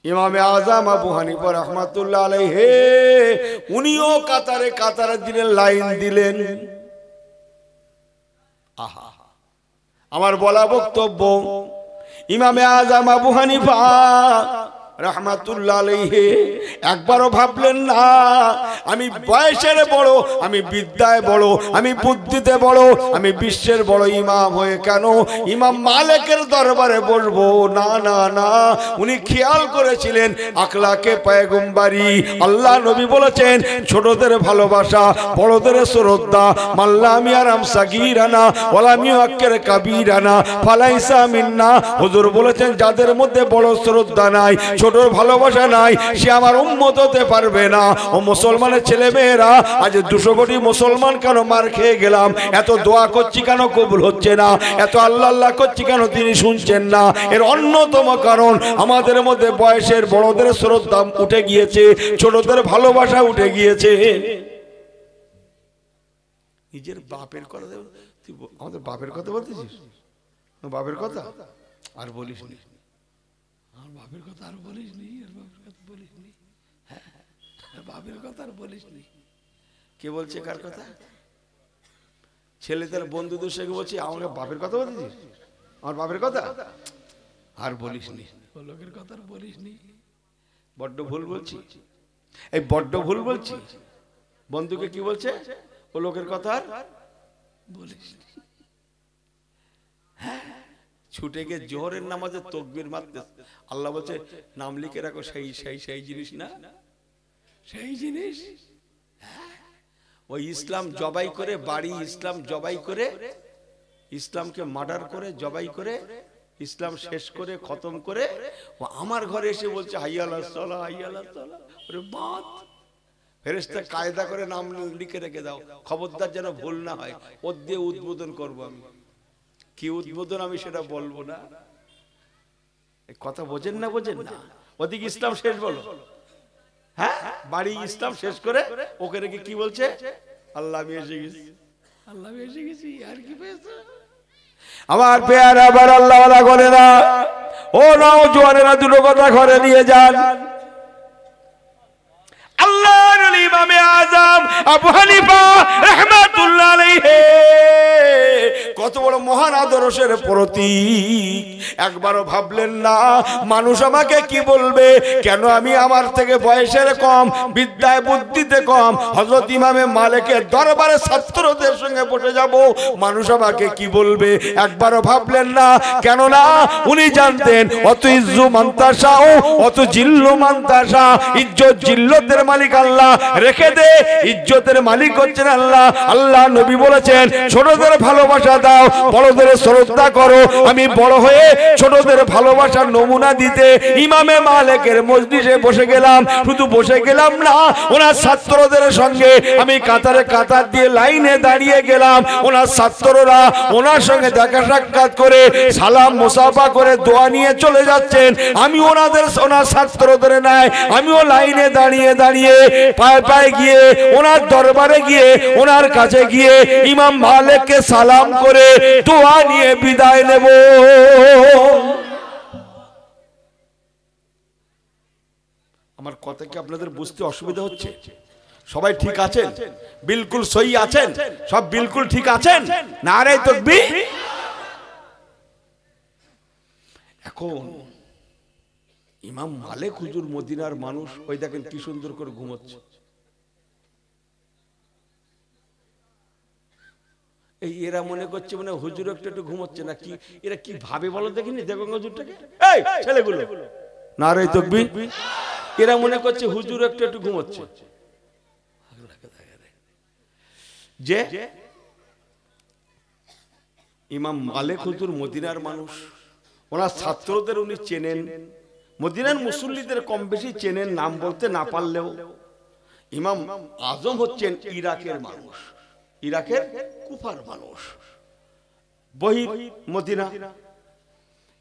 [SPEAKER 1] ইমামে আজম আবু হানিফা রাহমাতুল্লাহ আলাইহি উনিও কাতারে কাতারে দিলেন, লাইন দিলেন। আহা, আমার বলা বক্তব্য, ইমামে আজম আবু হানিফা রাহমাতুল্লাহ আলাইহি একবারও ভাবলেন না আমি বয়সের বড়, আমি বিদ্যায় বড়, আমি বুদ্ধিতে বড়, আমি বিশ্বের বড় ইমাম হয়ে কেন ইমাম মালিকের দরবারে বসবো। না না না, উনি খেয়াল করেছিলেন আখলাকে পয়গম্বরী। আল্লাহ নবী বলেছেন ছোটদের ভালোবাসা, বড়দের শ্রদ্ধা। মাল্লাম ইয়ারাম সাগীরানা ওয়ালাম ইউআক্কির কাবীরানা ফালাইসা মিন্না। হুজুর বলেছেন যাদের মধ্যে বড় শ্রদ্ধা নাই, ছোটর ভালোবাসা নাই, সে আমার উম্মত হতে পারবে না। ও মুসলমানের ছেলে মেয়েরা, আজ 200 কোটি মুসলমান কেন মার খেয়ে গেলাম? এত দোয়া করছি কেন কবুল হচ্ছে না? এত আল্লাহ আল্লাহ করছি কেন তিনি শুনছেন না? এর অন্যতম কারণ আমাদের মধ্যে বয়সের বড়দের শ্রদ্ধা উঠে গিয়েছে, ছোটদের ভালোবাসা উঠে গিয়েছে। নিজের বাপের কথা, তুই আমাদের বাপের কথা বলতেছিস? বাপের কথা আর বলিস নি, আমার বাপের কথা আর বলিস নি, আর বাপের কথা বলিস নি। হ্যাঁ, বাপের কথা আর বলিস নি। কে বলছে কার কথা? ছেলেদের বন্ধুদের সঙ্গে বলছি আমাকে বাপের কথা বলছিস? আমার বাপের কথা আর বলিস নি, লোকের কথা আর বলিস নি। বড্ড ভুল বলছি, এই বড্ড ভুল বলছি। বন্ধুকে কি বলছে? ও লোকের কথা আর বলিস নি। হ্যাঁ, ছুটে গিয়ে জোহরের নামাজে তাকবীর মারতে আল্লাহ বলছে নাম লিখে রাখো, সেই সেই সেই জিনিস না, সেই জিনিস। ওই ইসলাম জবাই করে বাড়ি, ইসলাম জবাই করে, ইসলামকে মার্ডার করে জবাই করে, ইসলাম শেষ করে খতম করে ও আমার ঘরে এসে বলছে হাইয়া আলাস সালাহ, হাইয়া আলাস সালাহ। ওরে বাত, ফেরেশতা কায়দা করে নাম লিখে রেখে দাও, খবরদার যেন ভুল না হয়। ওর দিয়ে উদ্বোধন করবো আমি। কি উদ্বোধন আমি সেটা বলবো না। কথা বোঝেন না, বোঝেন না? ওদিকে ইসলাম শেষ বলো, হ্যাঁ, বাড়ি ইসলাম শেষ করে ওকে রেখে কি বলছে? আল্লাহ আমি এসে গেছি, আল্লাহ আমি এসে গেছি। আর কি পেয়েছে আমার পেয়ারা? আবার আল্লাহ ওয়ালা করে না। ও নাও জোয়ানেরা, দুটো কথা ঘরে নিয়ে যান। আল্লাহর ইমামে আজম আবু হানিফা রাহমাতুল্লাহ আলাইহি কত বড় মহান আদর্শের প্রতীক। একবারও ভাবলেন না মানুষ আমাকে কি বলবে, কেন আমি আমার থেকে বয়সের কম, বিদ্যায় বুদ্ধিতে কম, হযরত ইমামে মালিকের দরবারে ছাত্রদের সঙ্গে বসে যাব, মানুষ আমাকে কি বলবে? একবারও ভাবলেন না। কেন না উনি জানতেন অত ইজ্জু মান্তাসা ও অত জিল্লু মান্তাসা। ইজ্জত জিল্লতের মালিক আল্লাহ, রেখে দে ইজ্জতের মালিক হচ্ছেন আল্লাহ। আল্লাহ নবী বলেছেন ছোটদের ভালোবাসা দাও, বড়দের শ্রদ্ধা করো। আমি বড় হয়ে ছোটদের ভালোবাসার নমুনা দিতে ইমামে মালিকের মজলিসে বসে গেলাম। শুধু বসে গেলাম না, ওনার ছাত্রদের সঙ্গে আমি কাতারে কাতার দিয়ে লাইনে দাঁড়িয়ে গেলাম। ওনার ছাত্ররা ওনার সঙ্গে দেখা সাক্ষাৎ করে সালাম মুসাফা করে দোয়া নিয়ে চলে যাচ্ছেন। আমি ওনার ছাত্রদের নাই, আমিও লাইনে দাঁড়িয়ে দাঁড়িয়ে পায়ে পায়ে গিয়ে ওনার দরবারে গিয়ে ওনার কাছে গিয়ে ইমাম মালিককে সালাম করে দোয়া নিয়ে বিদায় নেব। আমার কথা কি আপনাদের বুঝতে অসুবিধা হচ্ছে? সবাই ঠিক আছেন? বিলকুল সহি আছেন? সব বিলকুল ঠিক আছেন? নারে তাকবীর। এখন ইমাম মালিক হুজুর মদিনার মানুষ, ওই দেখেন কি সুন্দর করে ঘুমোচ্ছে। এই এরা মনে করছে মানে হুজুর একটু ঘুমোচ্ছে না কি? এরা কি ভাবে বলো দেখিনি? দেখো হুজুরটাকে, এই ছেলেগুলো, নারে তাকবীর। এরা মনে করছে হুজুর একটু ঘুমোচ্ছে। যে ইমাম মালিক হুজুর মদিনার মানুষ, ওনার ছাত্রদের উনি চেনেন, মদিনার মুসল্লিদের কম বেশি চেনেন, নাম বলতে না পারলেও। ইমাম আজম হচ্ছেন ইরাকের মানুষ, ইরাকের কুফার মানুষ, বহির মদিনা।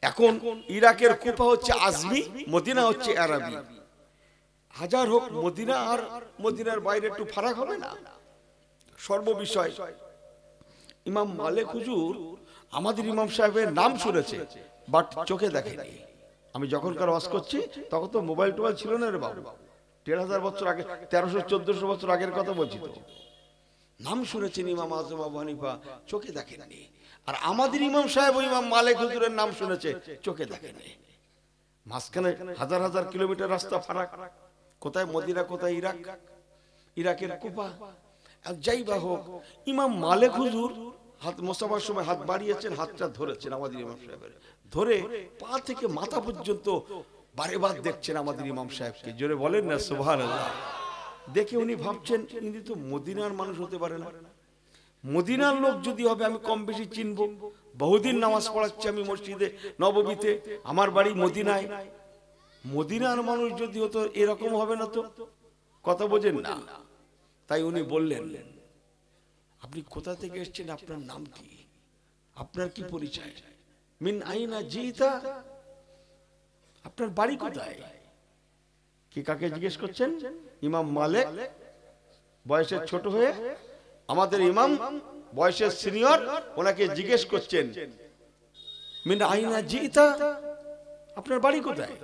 [SPEAKER 1] এখন ইরাকের কুফা হচ্ছে আজমি, মদিনা হচ্ছে আরবি। হাজার হোক মদিনা আর মদিনার বাইরে একটু ফারাক হবে না সর্ববিষয়। ইমাম মালিক হুজুর আমাদের ইমাম সাহেবের নাম শুনেছে, বাট চোখে দেখেনি। আমি যখনকার ওয়াজ করছি তখন তো মোবাইল টোবাইল ছিল না রে বাবু, ১,৫০০ বছর আগে, ১৩০০-১৪০০ বছর আগের কথা বলছি তো। নাম শুনেছেন ইমাম আজম আবু হানিফা, চোখে দেখেননি। আর আমাদের ইমাম সাহেব ইমাম মালিক হুজুরের নাম শুনেছে, চোখে দেখেনি। মাঝখানে হাজার হাজার কিলোমিটার রাস্তা ফারাক, কোথায় মদিনা কোথায় ইরাক, ইরাকের কুফা। আর যাই বা হোক, ইমাম মালিক হুজুর হাত মোসাফার সময় হাত বাড়িয়েছেন, হাতটা ধরেছেন আমাদের ইমাম সাহেবের, ধরে পা থেকে মাথা পর্যন্ত বারে বার দেখছেন আমাদের ইমাম সাহেবকে। জোরে বলেন না সুবহানাল্লাহ। দেখে উনি ভাবছেন ইনি তো মদিনার মানুষ হতে পারে না, মদিনার লোক যদি হবে আমি কম বেশি চিনবো, বহুদিন নামাজ পড়াচ্ছি আমি মসজিদে নববীতে, আমার বাড়ি মদিনায়, মদিনার মানুষ যদি হতো এরকম হবে না তো, কথা বোঝেন না। তাই উনি বললেন, আপনি কোথা থেকে এসেছেন, আপনার নাম কি, আপনার কি পরিচয়, মিন আইনা জিতা, আপনার বাড়ি কোথায়? কি কাকে জিজ্ঞেস করছেন? ইমাম মালিক বয়সে ছোট হয়ে, আমাদের ইমাম বয়সের সিনিয়র, ওনাকে জিজ্ঞেস করছেন মিন আইনা জিতা, আপনার বাড়ি কোথায়?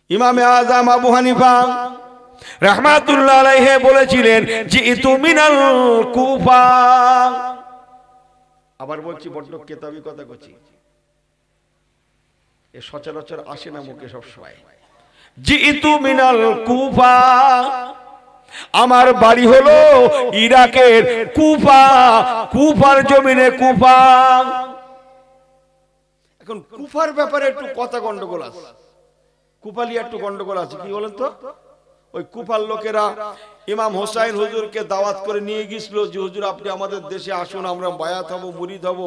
[SPEAKER 1] ইমামে আযম আবু হানিফা রাহমাতুল্লাহ আলাইহি বলেছিলেন জিতু মিনাল কুফা। আবার বলছি, বড্ড কেতাবি কথা করছি, এ সচরাচর আসে না মুখে সব সময়। জিতু মিনাল কুফা, আমার বাড়ি হলো ইরাকের কুফা, কুফার জমিনে কুফা। এখন কুফার ব্যাপারে একটু কথা গন্ডগোল আছে, কুফালি একটু গন্ডগোল আছে। কি বলেন তো? ওই কুফার লোকেরা ইমাম হোসাইন হুজুরকে দাওয়াত করে নিয়ে গিয়েছিল যে হুজুর আপনি আমাদের দেশে আসুন, আমরা বায়াত হব, মুরিদ হব।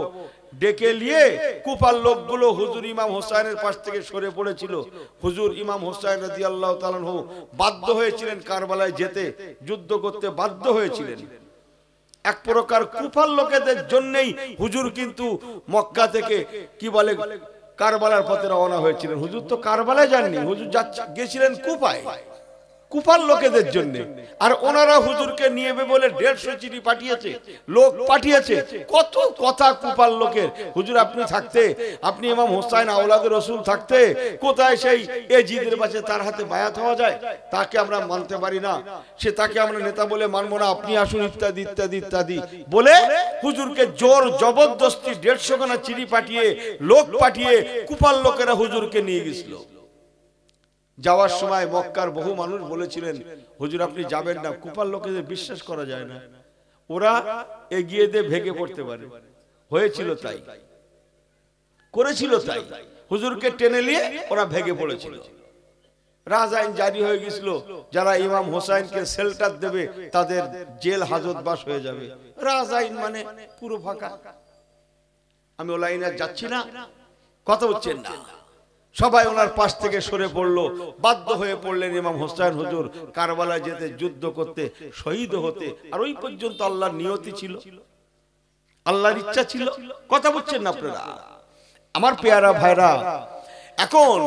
[SPEAKER 1] ডেকে নিয়ে কুফার লোকগুলো হুজুর ইমাম হোসাইনের পাশ থেকে সরে পড়েছিল। হুজুর ইমাম হোসাইন রাদিয়াল্লাহু তাআলা আনহু বাধ্য হয়েছিলেন কারবালায় যেতে, যুদ্ধ করতে বাধ্য হয়েছিলেন। এক প্রকার কুফার লোকেদের জন্যই হুজুর কিন্তু মক্কা থেকে কি বলে কারবালার পথে রওনা হয়েছিলেন। হুজুর তো কারবালায় যাননি, হুজুর গেছিলেন কুফায়, কুফার লোকেদের জন্য। আর ওনারা হুজুরকে নিয়ে বলে 150 চিঠি পাঠিয়েছে, লোক পাঠিয়েছে, কত কথা কুফার লোকের। হুজুর আপনি থাকতে, আপনি ইমাম হোসাইন আওলাদে রাসূল থাকতে কোথায় সেই এজিদের পাশে তার হাতে বায়াত হওয়া যায়? তাকে আমরা মানতে পারি না, সে তাকে আমরা নেতা বলে মানবো না, আপনি আসুন, ইত্যাদি ইত্যাদি ইত্যাদি বলে হুজুরকে জোর জবরদস্তি 150 খানা চিঠি পাঠিয়ে, লোক পাঠিয়ে কুফার লোকেরা হুজুরকে নিয়ে গেছিল। যাওয়ার সময় মক্কার বহু মানুষ বলেছিলেন হুজুর আপনি যাবেন না, কুফার লোকেদের বিশ্বাস করা যায় না, ওরা এগিয়ে দিয়ে ভেঙে পড়তে পারে। হয়েছিল তাই, করেছিল তাই, হুজুরকে টেনে নিয়ে ওরা ভেঙে পড়েছিল। রাজাইন জারি হয়ে গেছিল, যারা ইমাম হোসাইনকে শেল্টার দেবে তাদের জেল হাজতবাস হয়ে যাবে। রাজাইন মানে পুরো ফাঁকা। আমি ও লাইনে যাচ্ছি না, কথা হচ্ছেন না। সবাই ওনার পাশ থেকে সরে পড়লো, বাধ্য হয়ে পড়লেন ইমাম হোসাইন হুজুর কারবালায় যেতে, যুদ্ধ করতে, শহীদ হতে। আর ওই পর্যন্ত আল্লাহর নিয়তি ছিল, আল্লাহর ইচ্ছা ছিল। কথা বলছেন না আপনারা আমার পেয়ারা ভাইরা? এখন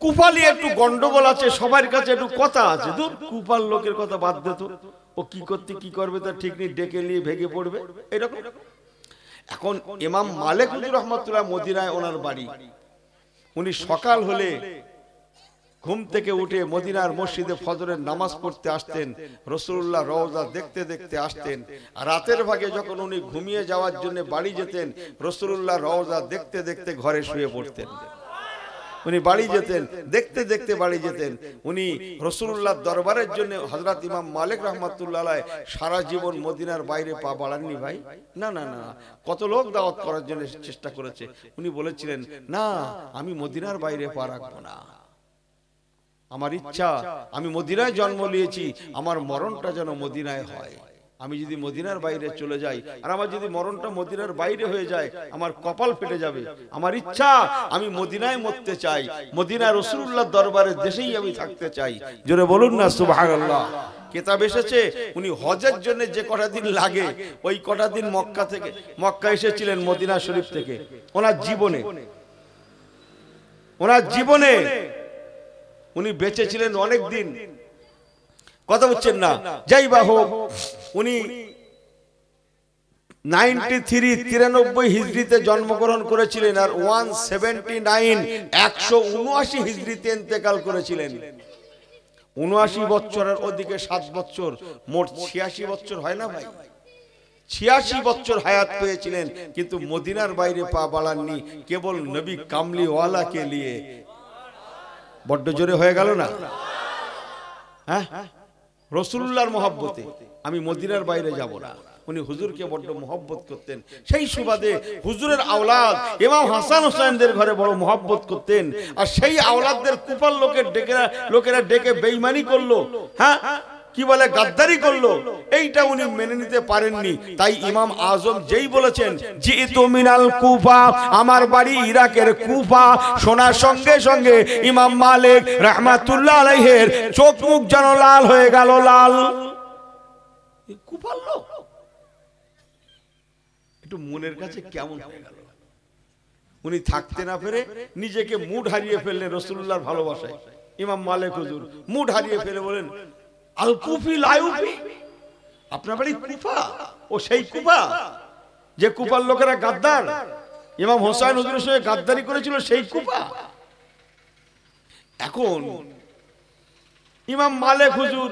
[SPEAKER 1] কুফালি একটু গন্ডগোল আছে, সবার কাছে একটু কথা আছে। দূর কুফার লোকের কথা বাদ দে তো, ও কি করতে কি করবে তার ঠিক নেই, ডেকে নিয়ে ভেঙে পড়বে এরকম। এখন ইমাম মালিক হুজুর রহমাতুল্লাহ মদিনায় ওনার বাড়ি। উনি সকাল হলে ঘুম থেকে উঠে মদিনার মসজিদে ফজরের নামাজ পড়তে আসতেন, রাসূলুল্লাহ রওজা দেখতে দেখতে আসতেন। আর রাতের ভাগে যখন উনি ঘুমিয়ে যাওয়ার জন্য বাড়ি যেতেন, রাসূলুল্লাহ রওজা দেখতে দেখতে ঘরে শুয়ে পড়তেন। উনি বাড়ি যেতেন, দেখতে দেখতে বাড়ি যেতেন। উনি রাসূলুল্লাহর দরবারের জন্য হযরত ইমাম মালিক রাহমাতুল্লাহ আলাইহি সারা জীবন মদিনার বাইরে পা বাড়াননি ভাই। না না না, কত লোক দাওয়াত করার জন্য চেষ্টা করেছে। উনি বলেছিলেন না, আমি মদিনার বাইরে পা রাখবো না, আমার ইচ্ছা আমি মদিনায় জন্ম নিয়েছি, আমার মরণটা যেন মদিনায় হয়। আমি যদি মদিনার বাইরে চলে যাই আর আমার যদি মরণটা মদিনার বাইরে হয়ে যায় আমার কপাল ফেটে যাবে। আমার ইচ্ছা আমি মদিনায় মরতে চাই, মদিনা রাসূলুল্লাহর দরবারে দেশেই আমি থাকতে চাই। জোরে বলুন না সুবহানাল্লাহ। কিতাব এসেছে উনি হজের জন্য যে কটা দিন লাগে ওই কটা দিন মক্কা এসেছিলেন মদিনা শরীফ থেকে। ওনার জীবনে উনি বেঁচে ছিলেন অনেক দিন, কথা বলছেন না। যাই বা হোক, উনি 93 হিজরিতে জন্মগ্রহণ করেছিলেন আর 179 হিজরিতে ইন্তেকাল করেছিলেন। 79 বছরের ওদিকে 7 বছর, মোট 86 বছর হয় না ভাই? 86 বছর হায়াত পেয়েছিলেন, কিন্তু মদিনার বাইরে পা বাড়াননি, কেবল নবী কামলিওয়ালাকে নিয়ে। বড্ড জোরে হয়ে গেল না? হ্যাঁ, রাসূলুল্লাহর মহব্বতে আমি মদিনার বাইরে যাব না। উনি হুজুরকে বড্ড মহব্বত করতেন, সেই সুবাদে হুজুরের আওলাদ ইমাম হাসান হোসেনদের ঘরে বড় মহব্বত করতেন। আর সেই আওলাদদের কুফার লোকেরা ডেকে বেঈমানি করলো, হ্যাঁ কি বলে গাদ্দারি করলো, এইটা উনি মেনে নিতে পারেননি। তাই ইমাম আজম যেই বলেছেন জিতু মিনাল কুফা, আমার বাড়ি ইরাকের কুফা, শোনার সঙ্গে সঙ্গে ইমাম মালিক রাহমাতুল্লাহ আলাইহির চোখ মুখ যেন লাল হয়ে গেল। লাল কুফার লোক, একটু মনের কাছে কেমন হয়ে গেল। উনি থাকতে না পেরে নিজেকে মুড হারিয়ে ফেললেন রাসূলুল্লাহর ভালোবাসায়। ইমাম মালিক হুজুর মুড হারিয়ে ফেলে বলেন আল কুফি লায়ুফি, আপনার বাড়ি কুফা, ও সেই কুফা যে কুফার লোকেরা গাদ্দার, ইমাম হোসেন হুজুরের সঙ্গে গাদ্দারি করেছিল, সেই কুফা। এখন ইমাম মালিক হুজুর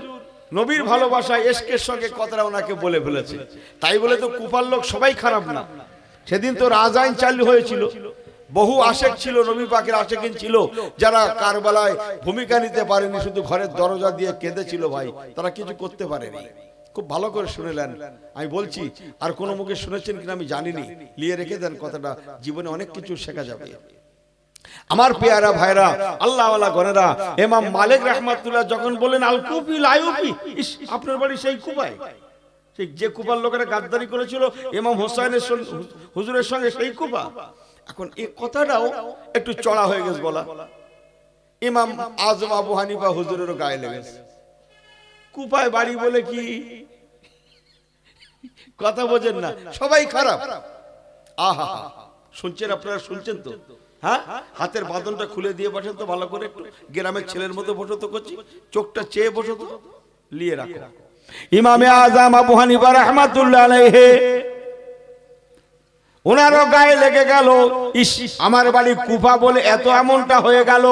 [SPEAKER 1] নবীর ভালোবাসায় ইশকের সঙ্গে কথাটা ওনাকে বলে ফেলেছে। তাই বলে তো কুফার লোক সবাই খারাপ না। সেদিন তো রাজাইন চালু হয়েছিল, বহু আশেক ছিল, নবী পাকের আশেকিন ছিল, যারা কারবালায় ভূমিকা নিতে পারেনি, শুধু ঘরের দরজা দিয়ে কেঁদেছিল ভাই, তারা কিছু করতে পারেনি। খুব ভালো করে শুনেলেন, আমি বলছি, আর কোন মুখে শুনেছেন কিনা আমি জানিনি, লিয়ে রেখে দেন কথাটা, জীবনে অনেক কিছু শেখা যাবে। আমার পেয়ারা ভাইরা, আল্লাহওয়ালা গনেরা, ইমাম মালিক রাহমাতুল্লাহ যখন বলেন আল কুফি লায়ুফি, আপনার বাড়ি সেই কুফায়, সেই যে কুফার লোকেরা গাদ্দারি করেছিল ইমাম হোসেনের হুজুরের সঙ্গে, সেই কুফা। এখন এই কথাটাও একটু চড়া হয়ে গেছে বলা। ইমাম আজম আবু হানিফা হুজুরেরও গায়ে লেগেছে, কুফায় বাড়ি বলে কি কথা বোঝেন না, সবাই খারাপ। আহা, শুনছেন আপনারা? শুনছেন তো? হ্যাঁ, হাতের বাঁধনটা খুলে দিয়ে বসেন তো ভালো করে, একটু গ্রামের ছেলের মতো বসো তো, করছি চোখটা চেয়ে বসো তো, লিয়ে রাখো। ইমামে আজম আবু হানিফা রাহমাতুল্লাহ আলাইহি, ওনারও গায়ে লেগে গেল, ইস আমার বাড়ি কুফা বলে এত এমনটা হয়ে গেল,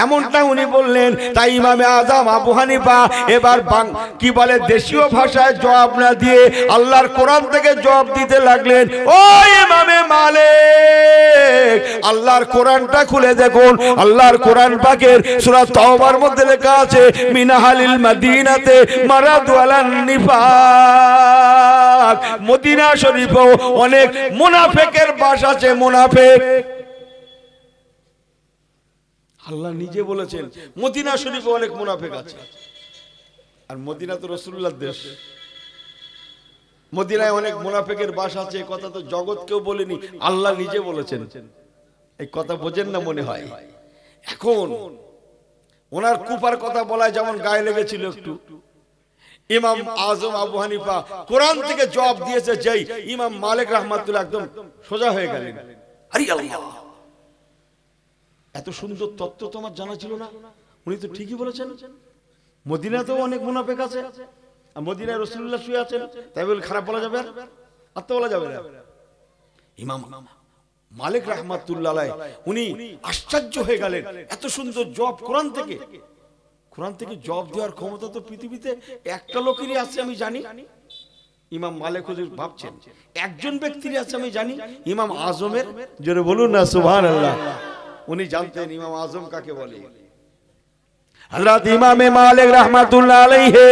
[SPEAKER 1] এমনটা উনি বললেন। তাই ইমামে আজম আবু হানিফা এবার কি বলে দেশীয় ভাষায় জবাব না দিয়ে আল্লাহর কোরআন থেকে জবাব দিতে লাগলেন। ও ইমামে মালিক, আল্লাহর কোরআনটা খুলে দেখুন, আল্লাহর কোরআন পাকের সূরা তাওবার মধ্যে লেখা আছে মিনাহালিল মদিনাতে মারাদু আলান নিফাক। মদিনা শরীফেও অনেক মুনাফিকের বাস আছে, মুনাফিক। আল্লাহ নিজে বলেছেন মদিনা শরীফে অনেক মুনাফিক আছে। আর মদিনা তো রাসূলুল্লাহর দেশ, মদিনায় অনেক মুনাফিকের বাস আছে, কথা তো জগৎ কেউ বলেনি, আল্লাহ নিজে বলেছেন। এই কথা বোঝেন না মনে হয়। এখন ওনার কুফার কথা বলায় যেমন গায়ে লেগেছিল একটু, ইমাম আজম আবু হানিফা কোরআন থেকে জবাব দিয়েছে, যেই ইমাম মালিক রাহমাতুল্লাহ একদম সোজা হয়ে গেলেন। আরে আল্লাহ, এত সুন্দর তত্ত্ব তোমার জানা ছিল না? উনি তো ঠিকই বলেছেন, মদিনাতেও অনেক মুনাফিক আছে, আর মদিনায় রাসূলুল্লাহ শুয়ে আছেন, তাই বলে খারাপ বলা যাবে? আর তো বলা যাবে না। ইমাম মালিক রাহমাতুল্লাহ আলাইহি উনি আশ্চর্য হয়ে গেলেন, এত সুন্দর জবাব কোরআন থেকে। কোরআন থেকে জবাব দেওয়ার ক্ষমতা তো পৃথিবীতে একটা লোকেরই আছে আমি জানি। ইমাম মালিক হুজুর ভাবছেন একজন ব্যক্তির আছে আমি জানি, ইমাম আজমের। জোরে বলুন না সুবহানাল্লাহ। উনি জানতেন ইমাম আজম কাকে বলে। হযরত ইমামে মালিক রাহমাতুল্লাহ আলাইহি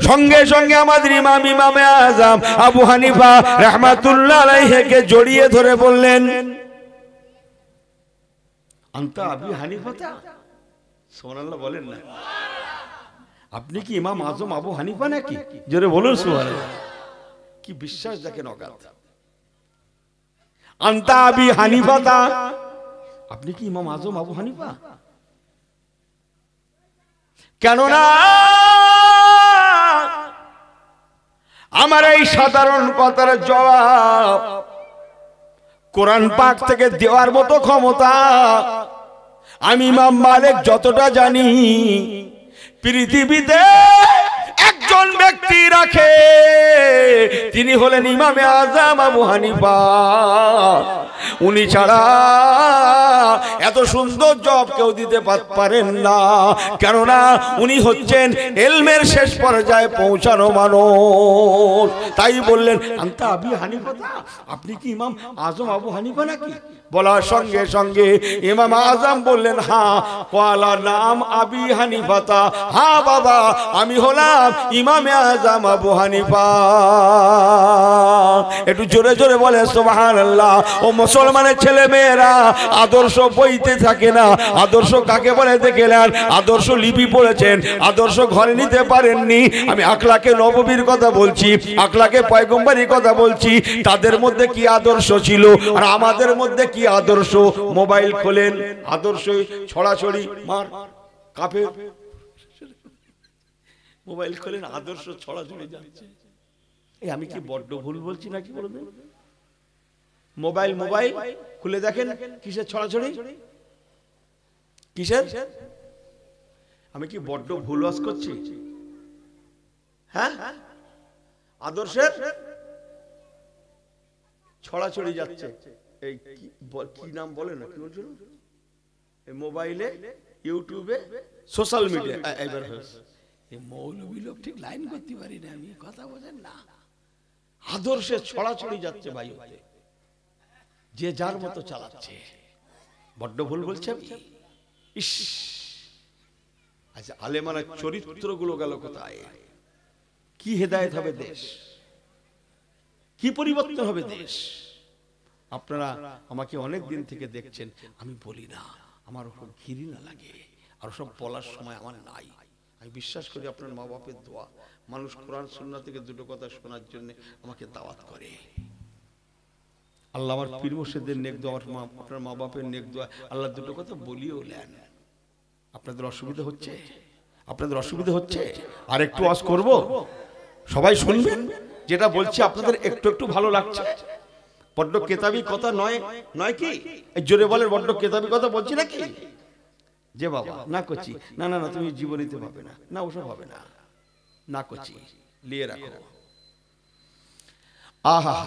[SPEAKER 1] সঙ্গে সঙ্গে আমাদের ইমামে আজম আবু হানিফা রাহমাতুল্লাহ আলাইহিকে জড়িয়ে ধরে বললেন, আনতা আবু হানিফাতা। সুবহানাল্লাহ বলেন না, আপনি কি ইমাম আজম আবু হানিফা নাকি? জোরে বলুন সুবহানাল্লাহ। কি বিশ্বাস দেখেন অগাধ। আনতা আবি হানিফা, আপনি কি ইমাম আজম আবু হানিফা? কেননা আমার এই সাধারণ কথার জবাব কোরআন পাক থেকে দেওয়ার মতো ক্ষমতা আমি ইমাম মালিক যতটা জানি পৃথিবীতে একজন ব্যক্তি রাখে, তিনি হলেন ইমামে আজম আবু হানিফা। উনি ছাড়া এত সুন্দর জবাব কেউ দিতে পারেন না, কেননা উনি হচ্ছেন ইলমের শেষ পর্যায়ে পৌঁছানো মানুষ। তাই বললেন আনতা আবি হানিফা, আপনি কি ইমাম আজম আবু হানিফা নাকি? বলার সঙ্গে সঙ্গে ইমাম আজম বললেন হ্যাঁ। ওয়ালা নাম আবি হানিফা, হ্যাঁ বাবা আমি হলাম ইমামে আজম আবু হানিফা। একটু জোরে জোরে বলে সুবহানাল্লাহ। ও মুসলমানের ছেলে মেয়েরা, আদর্শ বইতে থাকে না। আদর্শ কাকে বলে দেখলেন? আদর্শ লিপি পড়েছেন, আদর্শ ঘরে নিতে পারেননি। আমি আখলাকে নববীর কথা বলছি, আখলাকে পয়গম্বরীর কথা বলছি। তাদের মধ্যে কি আদর্শ ছিল আর আমাদের মধ্যে কি আদর্শ? মোবাইল খোলেন, আদর্শ ছড়াছড়ি মার কাফে। মোবাইল খোলেন, আদর্শ ছড়াছড়ি যাচ্ছে। এই আমি কি বড্ড ভুল বলছি নাকি বলুন? মোবাইল খুলে দেখেন কিসের ছড়াছড়ি, কিসের? আমি কি বড্ড ভুল ওয়াজ করছি? হ্যাঁ, আদর্শের ছড়াছড়ি যাচ্ছে। এই কি নাম বলে না, কি বলছিল? এই মোবাইলে, ইউটিউবে, সোশ্যাল মিডিয়া। এবার এই মৌলবী লোক ঠিক লাইন করতে পারি না আমি, কথা বোঝেন না। আদর্শের ছড়াছড়ি যাচ্ছে ভাই, হতে যে যার মতো চালাচ্ছে। বড্ড ভুল বলছে আমি। ইস, আচ্ছা আলেমানা চরিত্রগুলো গেল কোথায়? কি হেদায়েত হবে দেশ, কি পরিবর্তন হবে দেশ? আপনারা আমাকে অনেক দিন থেকে দেখছেন, আমি বলি না, আমার খুব ঘৃণা লাগে, আর সব বলার সময় আমার নাই। আমি বিশ্বাস করি আপনার মা বাপের দোয়া, মানুষ কোরআন সুন্নাহ থেকে দুটো কথা শোনার জন্য আমাকে দাওয়াত করে। আল্লাহ আমার পীর মুর্শিদের নেক দোয়া, আপনার মা বাপের নেক দোয়া, আল্লাহ দুটো কথা বলিও নেন। আপনাদের অসুবিধা হচ্ছে? আপনাদের অসুবিধা হচ্ছে? আর একটু ওয়াজ করব, সবাই শুনবেন যেটা বলছি, আপনাদের একটু একটু ভালো লাগছে? বড্ড কেতাবি কথা নয়, নয় কি? জোরে বলেন, বড্ড কেতাবি কথা বলছি নাকি? যে বাবা না করছি, না না না তুমি জীবনীতে পাবে না, না ওসব হবে না, না করছি, লিয়ে রাখো। আহা,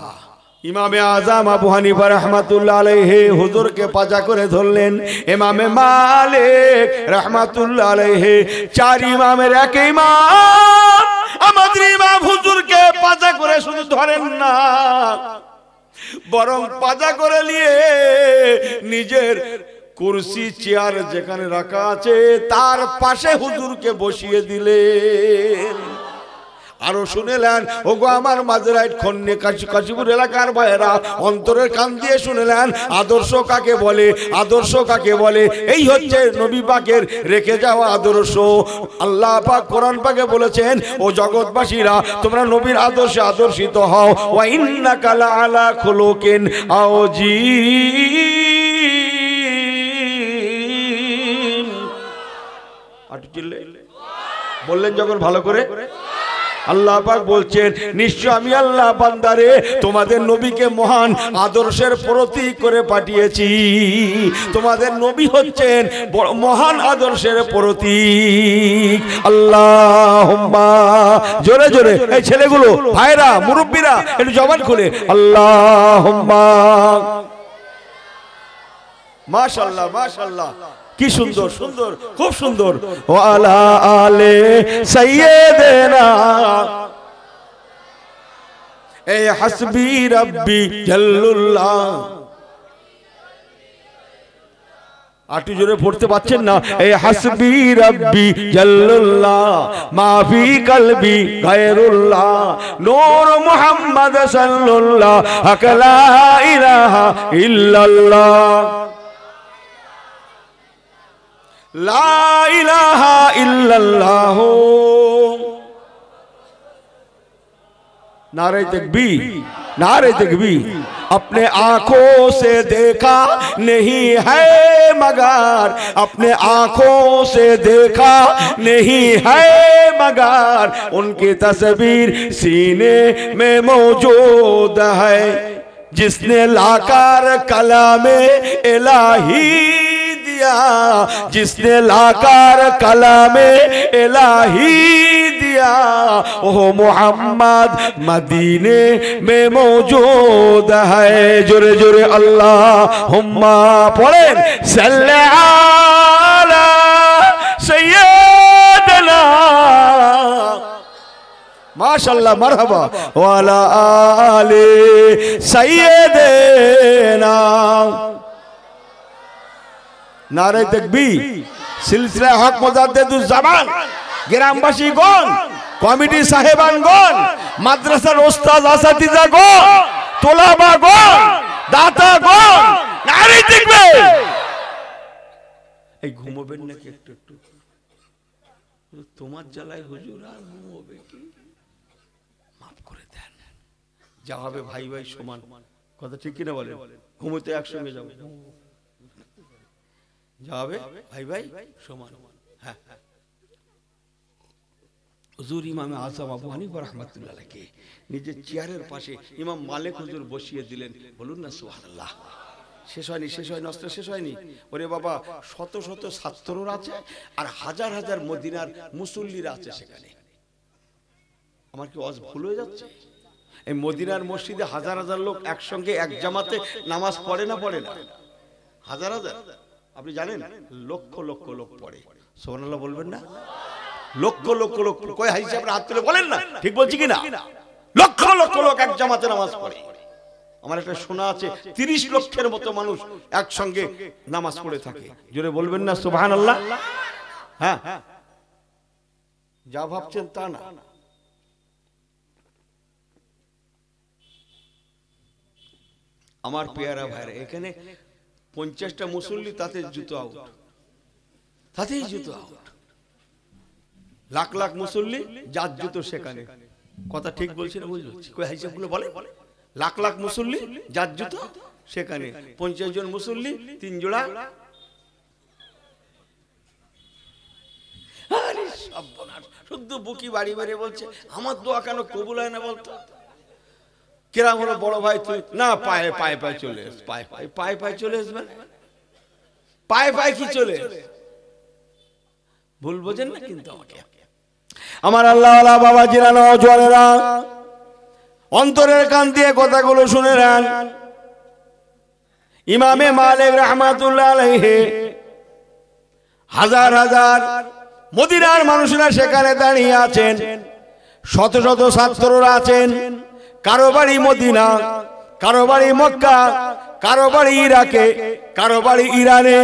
[SPEAKER 1] ইমামে আজম আবু হানিফা রাহমাতুল্লাহ আলাইহি হুজুরকে পাজা করে ধরলেন। ইমামে মালিক রাহমাতুল্লাহ আলাইহি চার ইমামের এক ইমাম। আমাদের ইমাম হুজুরকে পাজা করে শুধু ধরেন না, বরং পাজা করে নিয়ে নিজের কুরসি চেয়ার যেখানে রাখা আছে তার পাশে হুজুরকে বসিয়ে দিলেন। আরো শুনেলেন, ওগো আমার মাঝরাইট খন্নে কাশীপুর এলাকার ভাইয়েরা, অন্তরের কান দিয়ে শুনেলেন আদর্শ কাকে বলে, আদর্শ কাকে বলে। এই হচ্ছে নবী পাকের রেখে যাওয়া আদর্শ। আল্লাহ পাক কোরআন পাকে বলেছেন, ও জগৎবাসীরা তোমরা নবীর আদর্শে আদর্শিত হও। ওয়া ইন্নাকা লাআলা খুলুকিন আযীম। বললেন যখন ভালো করে, আল্লাহ পাক বলছেন, নিশ্চয় আমি আল্লাহ বান্দারে তোমাদের নবীকে মহান আদর্শের প্রতীক করে পাঠিয়েছি। তোমাদের নবী হচ্ছেন মহান আদর্শের প্রতীক। আল্লাহুম্মা, জোরে জোরে এই ছেলেগুলো, ভাইরা, মুরব্বীরা একটু জবান খুলে আল্লাহুম্মা। মাশাআল্লাহ, মাশাআল্লাহ, কি সুন্দর, সুন্দর, খুব সুন্দর। ওয়ালা আলে সাইয়্যিদিনা এ হাসবি রাব্বি জাল্লুল্লাহ। আটু জোরে পড়তে পাচ্ছেন না? এ হাসবি রাব্বি জাল্লুল্লাহ মা ফি কলবি গায়রুল্লাহ নূর মুহাম্মদ সাল্লাল্লাহু লা ইলাহা ইল্লাল্লাহ লা ইলাহা ইল্লাল্লাহ। नारे तकबीर, नारे तकबीर। अपने आंखों से देखा नहीं है मगर, अपने आंखों से देखा नहीं है मगर, उनकी तस्वीर सीने में मौजूद है। जिसने लाकर कलामे इलाही दिया, जिसने लाकर कलामे इलाही दिया, वो मोहम्मद मदीने में मौजूद है। जोरे जोरे अल्लाहुम्मा पढ़ें, सल्ले अला सय्यदना माशाअल्लाह मरहबा वाला आले सय्यदना। नारे तकबीर। सिलसिला हक मुजाद्दिदुज ज़मान গ্রামবাসী গণ, কমিটি সাহেবান গণ, মাদ্রাসার ওস্তাদ আসাতিজা গণ, তোলাবা গণ, দাতা গণ, নারে তাকবীর। এই ঘুমোবেন নাকি একটু একটু? তোমার জ্বালায় হুজুর আর ঘুমোবে কি? মাফ করে দেন, যা হবে ভাই ভাই সমান। কথা ঠিক কিনা বলেন? ঘুমোতে একসঙ্গে যাবো, যা হবে ভাই ভাই সমান। হ্যাঁ, হুজুর ইমাম আযম আবু হানিফা রাহমাতুল্লাহ আলাইহি নিজের চেয়ারের পাশে ইমাম মালিক হুজুর বসিয়ে দিলেন। বলুন না সুবহানাল্লাহ। শেষ হয়নি, শেষ হয়নি, অস্ত্র শেষ হয়নি। ওরে বাবা, শত শত ছাত্ররা আছে আর হাজার হাজার মদিনার মুসল্লিরা আছে সেখানে। আমার কি ওয়াজ ভুল হয়ে যাচ্ছে? এই মদিনার মসজিদে হাজার হাজার লোক একসঙ্গে এক জামাতে নামাজ পড়ে না পড়ে না? হাজার হাজার, আপনি জানেন লক্ষ লক্ষ লোক পড়ে। সুবহানাল্লাহ বলবেন না? লক্ষ লক্ষ লোক, কয় হাদিসে আপনারা হাত তুলে বলেন না, ঠিক বলছি কিনা? লক্ষ লক্ষ লোক এক জামাতে নামাজ পড়ে। আমার একটা শোনা আছে 30 লক্ষের মতো মানুষ একসঙ্গে নামাজ পড়ে থাকে। জোরে বলবেন না সুবহানাল্লাহ? হ্যাঁ, যা ভাবছেন তা না। আমার পেয়ারা ভাইরা, এখানে 50টা মুসল্লি, তাতে জুতো আউট, তাতেই জুতো আউট। লাখ লাখ মুসল্লি, যার জুতো সেখানে। কথা ঠিক বলছি না ভুল বলছি? কই হিসাবগুলো বলে? লাখ লাখ মুসল্লি, যার জুতো সেখানে। 50 জন মুসল্লি, 3 জোড়া। আরে সর্বনাশ, শুদ্ধ বুকি বাড়ি বাড়ি বলছে আমার দোয়া কেন কবুল হয় না বলতো? কিরাম হলো বড় ভাই, তুই না পায়ে পায়ে পায়ে চলে এস, পায়ে পায়ে পায়ে পায়ে চলে আসবেন, পায়ে পায়ে কি চলে? ভুল বোঝেন না কিন্তু আমাকে। আমার আল্লাহওয়ালা বাবাজিরা, নওজওয়ানেরা, অন্তরের কান দিয়ে কথাগুলো শুনে নেন। ইমামে মালিক রাহমাতুল্লাহ আলাইহি হাজার হাজার মদিনার মানুষরা সেখানে দাঁড়িয়ে আছেন, শত শত ছাত্ররা আছেন। কারো বাড়ি মদিনা, কারো বাড়ি মক্কা, কারো বাড়ি ইরাকে, কারো বাড়ি ইরানে,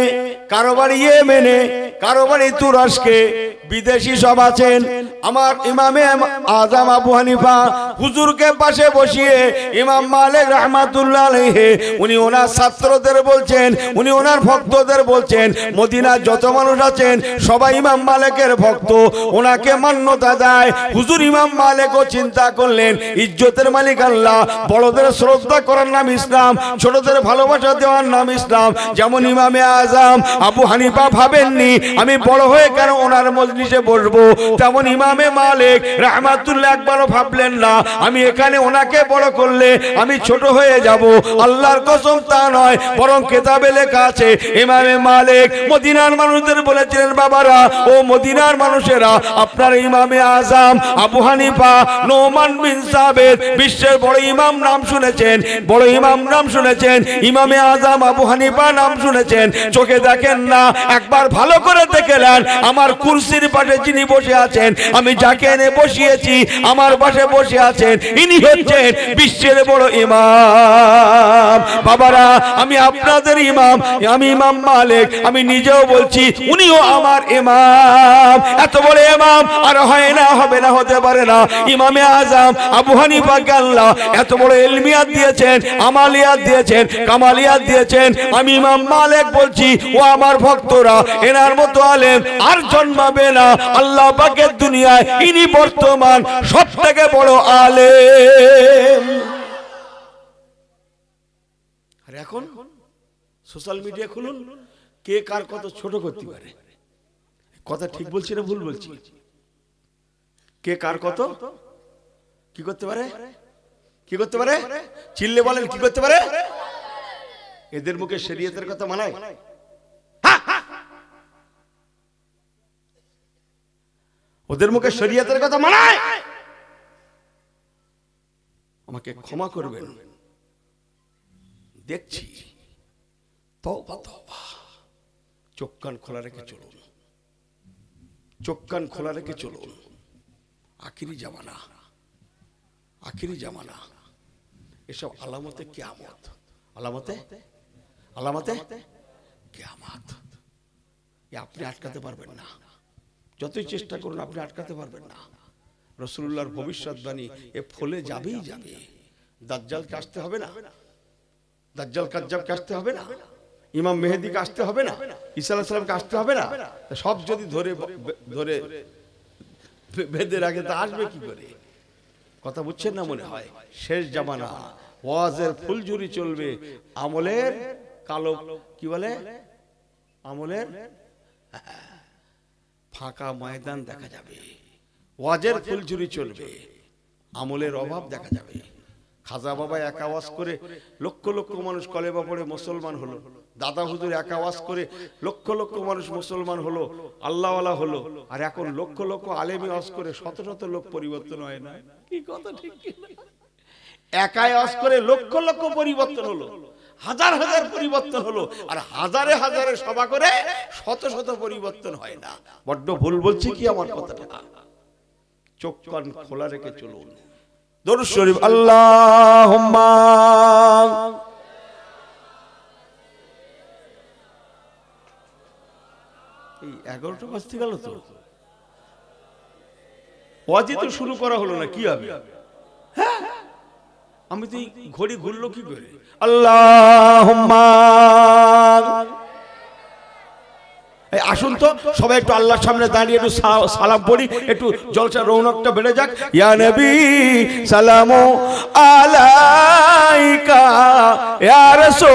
[SPEAKER 1] কারো বাড়ি ইয়েমেনে, কারো বাড়ি তুরস্কে, বিদেশি সব আছেন। আমার ইমামে আযম আবু হানিফা হুজুরকে পাশে বসিয়ে ইমাম মালিক রাহমাতুল্লাহ আলাইহি উনি ওনার ছাত্রদের বলছেন, উনি ওনার ভক্তদের বলছেন, মদিনার যত মানুষ আছেন সবাই ইমাম মালিকের ভক্ত, ওনাকে মান্যতা দেয়। হুজুর ইমাম মালিকও চিন্তা করলেন, ইজ্জতের মালিক আল্লাহ, বড়দের শ্রদ্ধা করার নাম ইসলাম, ছোটদের ভালোবাসা দেওয়ার নাম ইসলাম। যেমন ইমামে আযম আবু হানিফা ভাবেননি আমি বড় হয়ে কেন ওনার মজলিসে বসবো, তেমন ইমামে মালিক রাহমাতুল্লাহ একবারও ভাবলেন না আমি এখানে ওনাকে বড় করলে আমি ছোট হয়ে যাব। আল্লাহর কসম তা নয়, বরং কিতাবে লেখা আছে ইমামে মালিক মদিনার মানুষদের বলেছিলেন, বাবারা ও মদিনার মানুষেরা, আপনার ইমামে আযম আবু হানিফা নোমান বিন সাবিত বিশ্বের বড় ইমাম নাম শুনেছেন, বড় ইমাম নাম শুনেছেন, ইমামে আযম আবু হানিফা নাম শুনেছেন, চোখে দেখেন না, একবার ভালো করে দেখে নেন। আমার কুরসির পাশে যিনি বসে আছেন, আমি যাকে এনে বসিয়েছি আমার পাশে বসে আছেন, ইনি হচ্ছেন বিশ্বের বড় ইমাম। বাবারা, আমি আপনাদের ইমাম, আমি ইমাম মালিক, আমি নিজেও বলছি উনিও আমার ইমাম। এত বড় ইমাম আর হয় না, হবে না, হতে পারে না। ইমামে আযম আবু হানিফাকে আল্লাহ এত বড় ইলমিয়াত দিয়েছেন, আমালিয়াত দিয়েছেন, কামালিয়াত দিয়েছেন। আমি ইমাম মালিক বলছি, ও আমার ভক্তরা, এনার মতো আলেম আর জন্মাবে না আল্লাহ পাকের দুনিয়ায়। ইনি বর্তমান সবথেকে বড় আলেম। আর এখন সোশ্যাল মিডিয়া খুলুন, কে কার কত ছোট করতে পারে। কথা ঠিক বলছি না ভুল বলছি? কে কার কত কি করতে পারে, কি করতে পারে? চিল্লে বলেন কি করতে পারে? এদের মুখে শরীয়তের কথা মানায়? ওদের মুখে শরীয়তের কথা মানায়? আমাকে ক্ষমা করবেন, দেখছি। তওবা তওবা। চোখ কান খোলা রেখে চলুন, চোখ কান খোলা রেখে চলুন। আখিরি জামানা, আখিরি জামানা। এসব আলামতে কিয়ামত, আলামতে আলামতে কিয়ামত। আপনি আটকাতে পারবেন না, যতই চেষ্টা করুন আপনি আটকাতে পারবেন না। রাসূলুল্লাহর ভবিষ্যৎবাণী এ ফলে যাবেই যাবে। দাজ্জালকে আসতে হবে না, দাজ্জাল কাজ্জাবকে আসতে হবে না, ইমাম মেহেদিকে আসতে হবে না, ঈসা আলাইহিস সালামকে আসতে হবে না। সব যদি ধরে ধরে বেঁধে রাখে তা আসবে কি করে? কথা বুঝছেন না মনে হয়? শেষ জামানা, ওয়াজের ফুলঝুরি চলবে, আমলের কালো কি বলে, আমলের ফাঁকা ময়দান দেখা যাবে। ওয়াজের ফুলঝুরি চলবে, আমলের অভাব দেখা যাবে। খাজা বাবা এক আওয়াজ করে লক্ষ লক্ষ মানুষ কলেমা পড়ে মুসলমান হলো, দাদা হুজুর এক আওয়াজ করে লক্ষ লক্ষ মানুষ মুসলমান হলো, আল্লাহওয়ালা হলো। আর এখন লক্ষ লক্ষ আলেমী আওয়াজ করে শত শত লোক পরিবর্তন হয় না? কি কথা ঠিক কিনা? একাই আওয়াজ করে লক্ষ লক্ষ পরিবর্তন হলো, হাজার হাজার পরিবর্তন হলো, আর হাজারে হাজারে সভা করে শত শত পরিবর্তন হয় না। বড্ড ভুল বলছি কি আমার কথাটা? চোখ কান খোলা রেখে চলুন। দরুদ শরীফ আল্লাহুম্মা। এই 11টা বাজতে গেল তো, ওয়াজি তো শুরু করা হলো না, কি হবে? হ্যাঁ, আমি তো ঘড়ি ঘুরলো কি করে? আল্লাহুম্মা। আসুন তো সবাই একটু আল্লাহর সামনে দাঁড়িয়ে একটু সালাম পড়ি, একটু জলসা রৌনকটা বেড়ে যাক। ইয়া নবী সালামু আলাইকা ইয়া রাসূল।